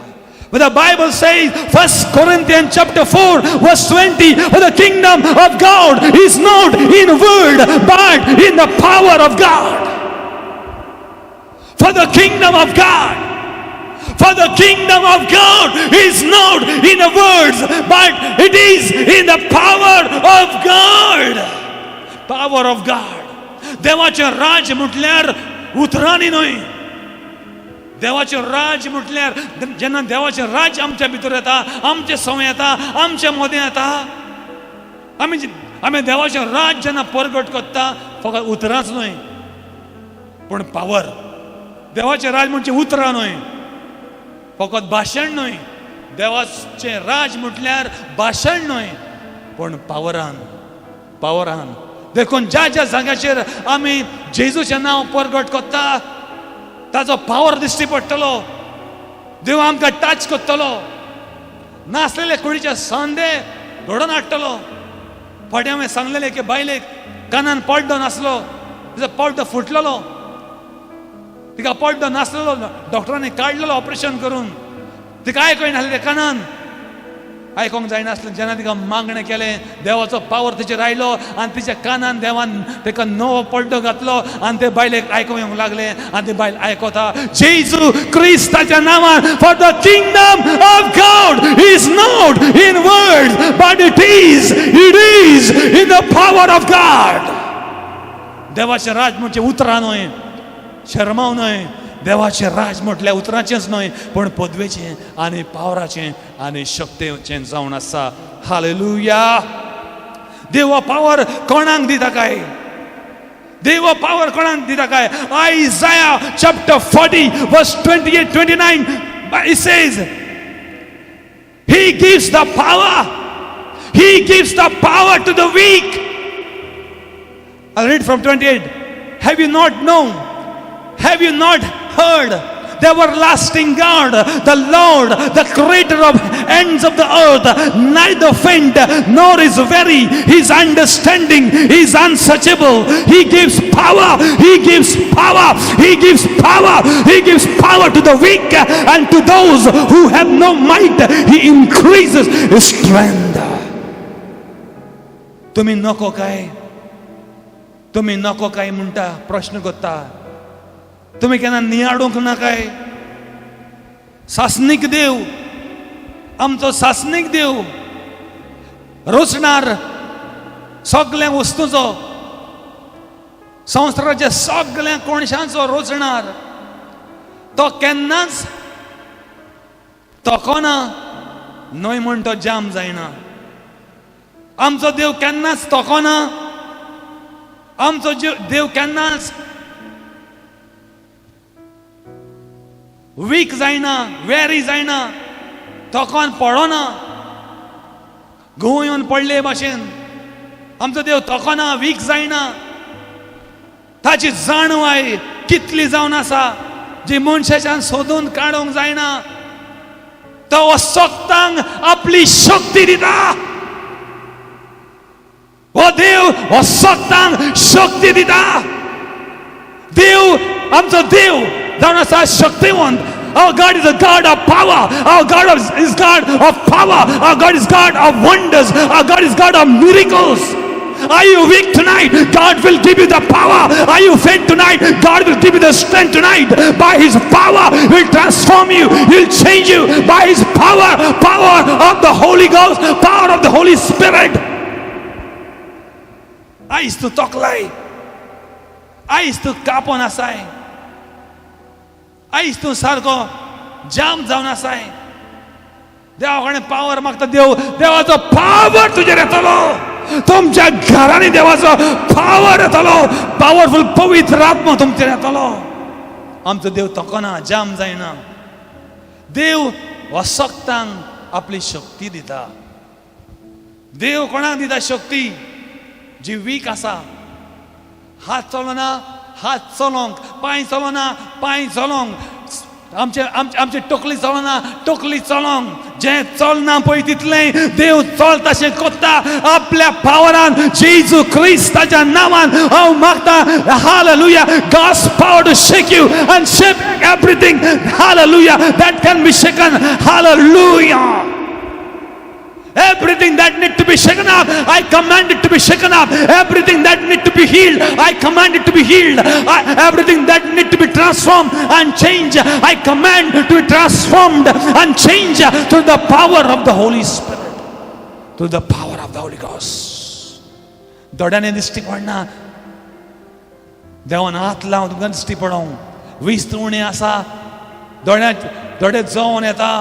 But the Bible says, 1 Corinthians chapter 4 verse 20, for the kingdom of God is not in word but in the power of God. For the kingdom of God is not in the words but it is in the power of God. Power of God. देवाचे राज म्हटल्यार उतरांनी न्हय. देवाचे राज म्हटल्यार जेन्ना देवाचे राज आमच्या भितर येता, आमचे संग येता, आमच्या मदें येता, आमी देवाचे राज जेन्ना परगट करता, फकत उतरांच न्हय पूण पावर. देवाचे राज म्हणजे उतरां न्हय, फकत भाशण न्हय. देवाचे राज म्हटल्यार भाशण न्हय पूण पावरान. देखून ज्या जाग्याचेर आमी जेजूचें नांव परगट करता ताचो पावर दिश्टी पडटलो. देव आमकां टच करतलो. नासलेले कुडीचे सांदे घडोवन हाडटलो. फाटीं हांवें सांगलेलें की बायलेक कानान पड्डो नासलो, तिचो पड्डो फुटलेलो, तिका पड्डो नासलेलो, डॉक्टरांनी काडलेलो ऑपरेशन करून. तिका आयकोंक नासलें तें कानान, आयकोंक जायनासलें. जेन्ना तिका मागणें केलें, देवाचो पावर तिचेर आयलो आनी तिच्या कानान देवान तिका नवो पड्डो घातलो आनी ते बायलेक आयकोंक येवंक लागलें आनी ती बायल आयकोता जेजू क्रिस्ताच्या नांवान. For the kingdom of God is not in words but it is in the power of God. देवाचें राज म्हणजे उतरां न्हय, शर्माव न्हय. देवाचें राज म्हटल्यार उतराचेंच न्हय, पण पदवेचें आनी पावराचें आनी शक्तीचें जावन आसा. हालेलुया. देव पावर कोणाक दिता काय? देव पावर कोणाक दिता काय? Isaiah chapter 40 verse 28-29 it says, He gives the power. He gives the power to the weak. I'll read from 28. Have you not known? Have you not heard? The everlasting God, the Lord, the creator of ends of the earth, neither faint nor is weary. His understanding is unsearchable. He gives power. He gives power. He gives power. He gives power to the weak, and to those who have no might, He increases His strength. तुम्ही नको काय? तुम्ही नको काय म्हणटा? प्रश्न करता. तुम्ही केन्ना नियाडूंक ना काय? सासनीक देव, आमचो सासनीक देव, रोचणार सगळ्या वस्तूंचो, संवसाराच्या सगळ्या कोणशांचो रोचणार, तो केन्नाच तोकोना न्हय म्हण तो जाम जायना. आमचो देव केन्नाच तोकोना. आमचो देव केन्नाच वीक जायना, वेरी जायना, तोकोन पडोना, घुंव येवन पडले भाशेन. आमचो देव तोकोना, वीक जायना. ताची जाणवाय कितली जावन आसा जी मनशाच्यान सोदून काडूंक जायना. तो वसोकतांक आपली शक्ती दिता. हो देव वसोकतांक शक्ती दिता. देव, आमचो देव जावन आसा शक्तिवंत. Our God is a God of power. Our God is God of power. Our God is God of wonders. Our God is God of miracles. Are you weak tonight? God will give you the power. Are you faint tonight? God will give you the strength tonight. By His power, He will transform you. He will change you by His power. Power of the Holy Ghost. Power of the Holy Spirit. Eyes to talk lie. Eyes to kapon asay. Eyes to सारको जाम जावन आसाय. देवा कडेन पावर मागता. देवाचो पावर तुजेर येतलो. तुमच्या घरांनी देवाचो पावर येतलो. पावरफुल पवित्र आत्मा तुमचेर येतलो. आमचो देव तोकोना, जाम जायना. देव वसोकतांक आपली शक्ती दिता. देव कोणाक दिता शक्ती? जी वीक आसा. हात चलोना, हात चलोंक. पांय चलोना, पांय चलोंक. आमचे तकली चलोना, तकली चलोंक. जे चलना पळय तितलें देव चलता तशें कोत्ता आपल्या पावरान. जेजू क्रिस्ताच्या नांवान हांव मागता. Hallelujah. God's power to shake you and shake everything. Hallelujah. That can be shaken. Hallelujah. Everything that need to be shaken up, I command it to be shaken up. Everything that need to be healed, I command it to be healed. Everything that need to be transformed and changed, I command to be transformed and changed through the power of the Holy Spirit, through the power of the Holy Ghost. दोड्याने दिश्टी पडना. देवान हात लावन तुमकां दिश्टी पडोंक. विस्त उणें आसा. दोडे जवून येता,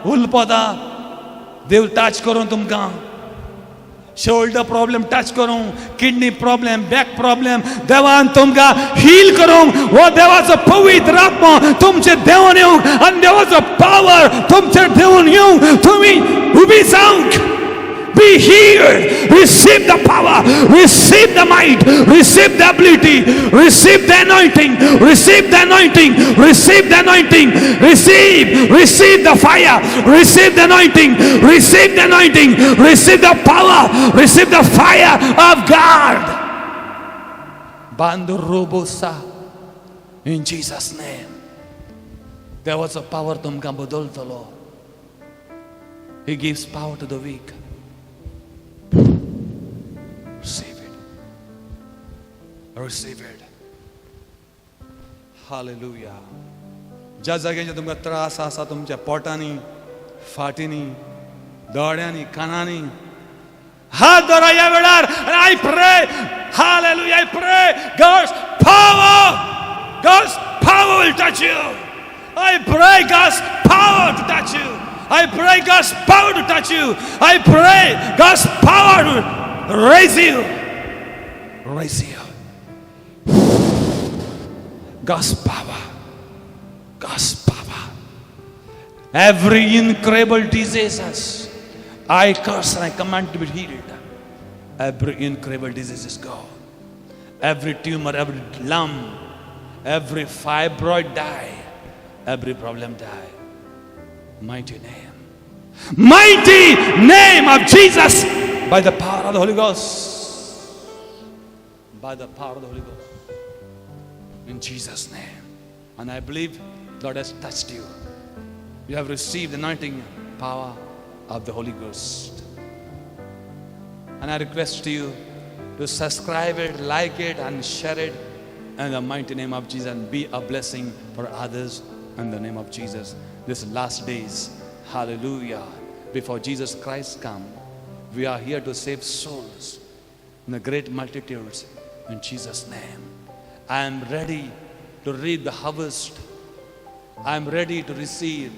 उलपता. देव टच करून तुमकां. शोल्डर प्रॉब्लेम टच करूं, किडनी प्रॉब्लेम, बॅक प्रॉब्लेम देवान तुमकां हील करूंक. हो देवाचो पवित्र आत्मा तुमचे देवून येवंक आनी देवाचो पावर तुमचेर देवून येवंक तुमी उबी जावंक. Be healed. Receive the power. Receive the might. Receive the ability. Receive the anointing. Receive the anointing. Receive the anointing. Receive the fire. Receive the anointing. Receive the anointing. Receive the power. Receive the fire of God. Bandurubusa. In Jesus' name. There was a power tumka bodoltalo. He gives power to the weak. Receive it. Receive it. Hallelujah. ज्या जाग्याचे तुमकां त्रास आसा तुमच्या पोटांनी, फाटींनी, दोळ्यांनी, कानांनी, हाथ दोहराइए बेटा, and I pray, hallelujah, I pray God's power will touch you. I pray God's power to touch you. I pray God's power to touch you. I pray God's power to raise you. Raise you. God's power. God's power. Every incurable diseases, I curse and I command to be healed. Every incurable diseases go. Every tumor, every lump, every fibroid die. Every problem die. Mighty name of Jesus, by the power of the Holy Ghost. By the power of the Holy Ghost. In Jesus' name. And I believe God has touched you. You have received the anointing power of the Holy Ghost. And I request you to subscribe it, like it, and share it in the mighty name of Jesus, and be a blessing for others in the name of Jesus. This last days, hallelujah, before Jesus Christ come, we are here to save souls in the great multitudes in Jesus' name. I am ready to reap the harvest. I am ready to receive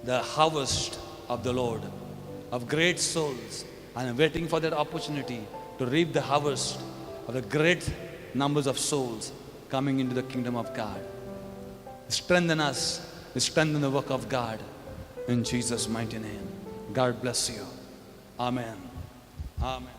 the harvest of the Lord, of great souls. I am waiting for that opportunity to reap the harvest of the great numbers of souls coming into the kingdom of God. Strengthen us, strengthen the work of God in Jesus' mighty name. God bless you. Amen. Amen.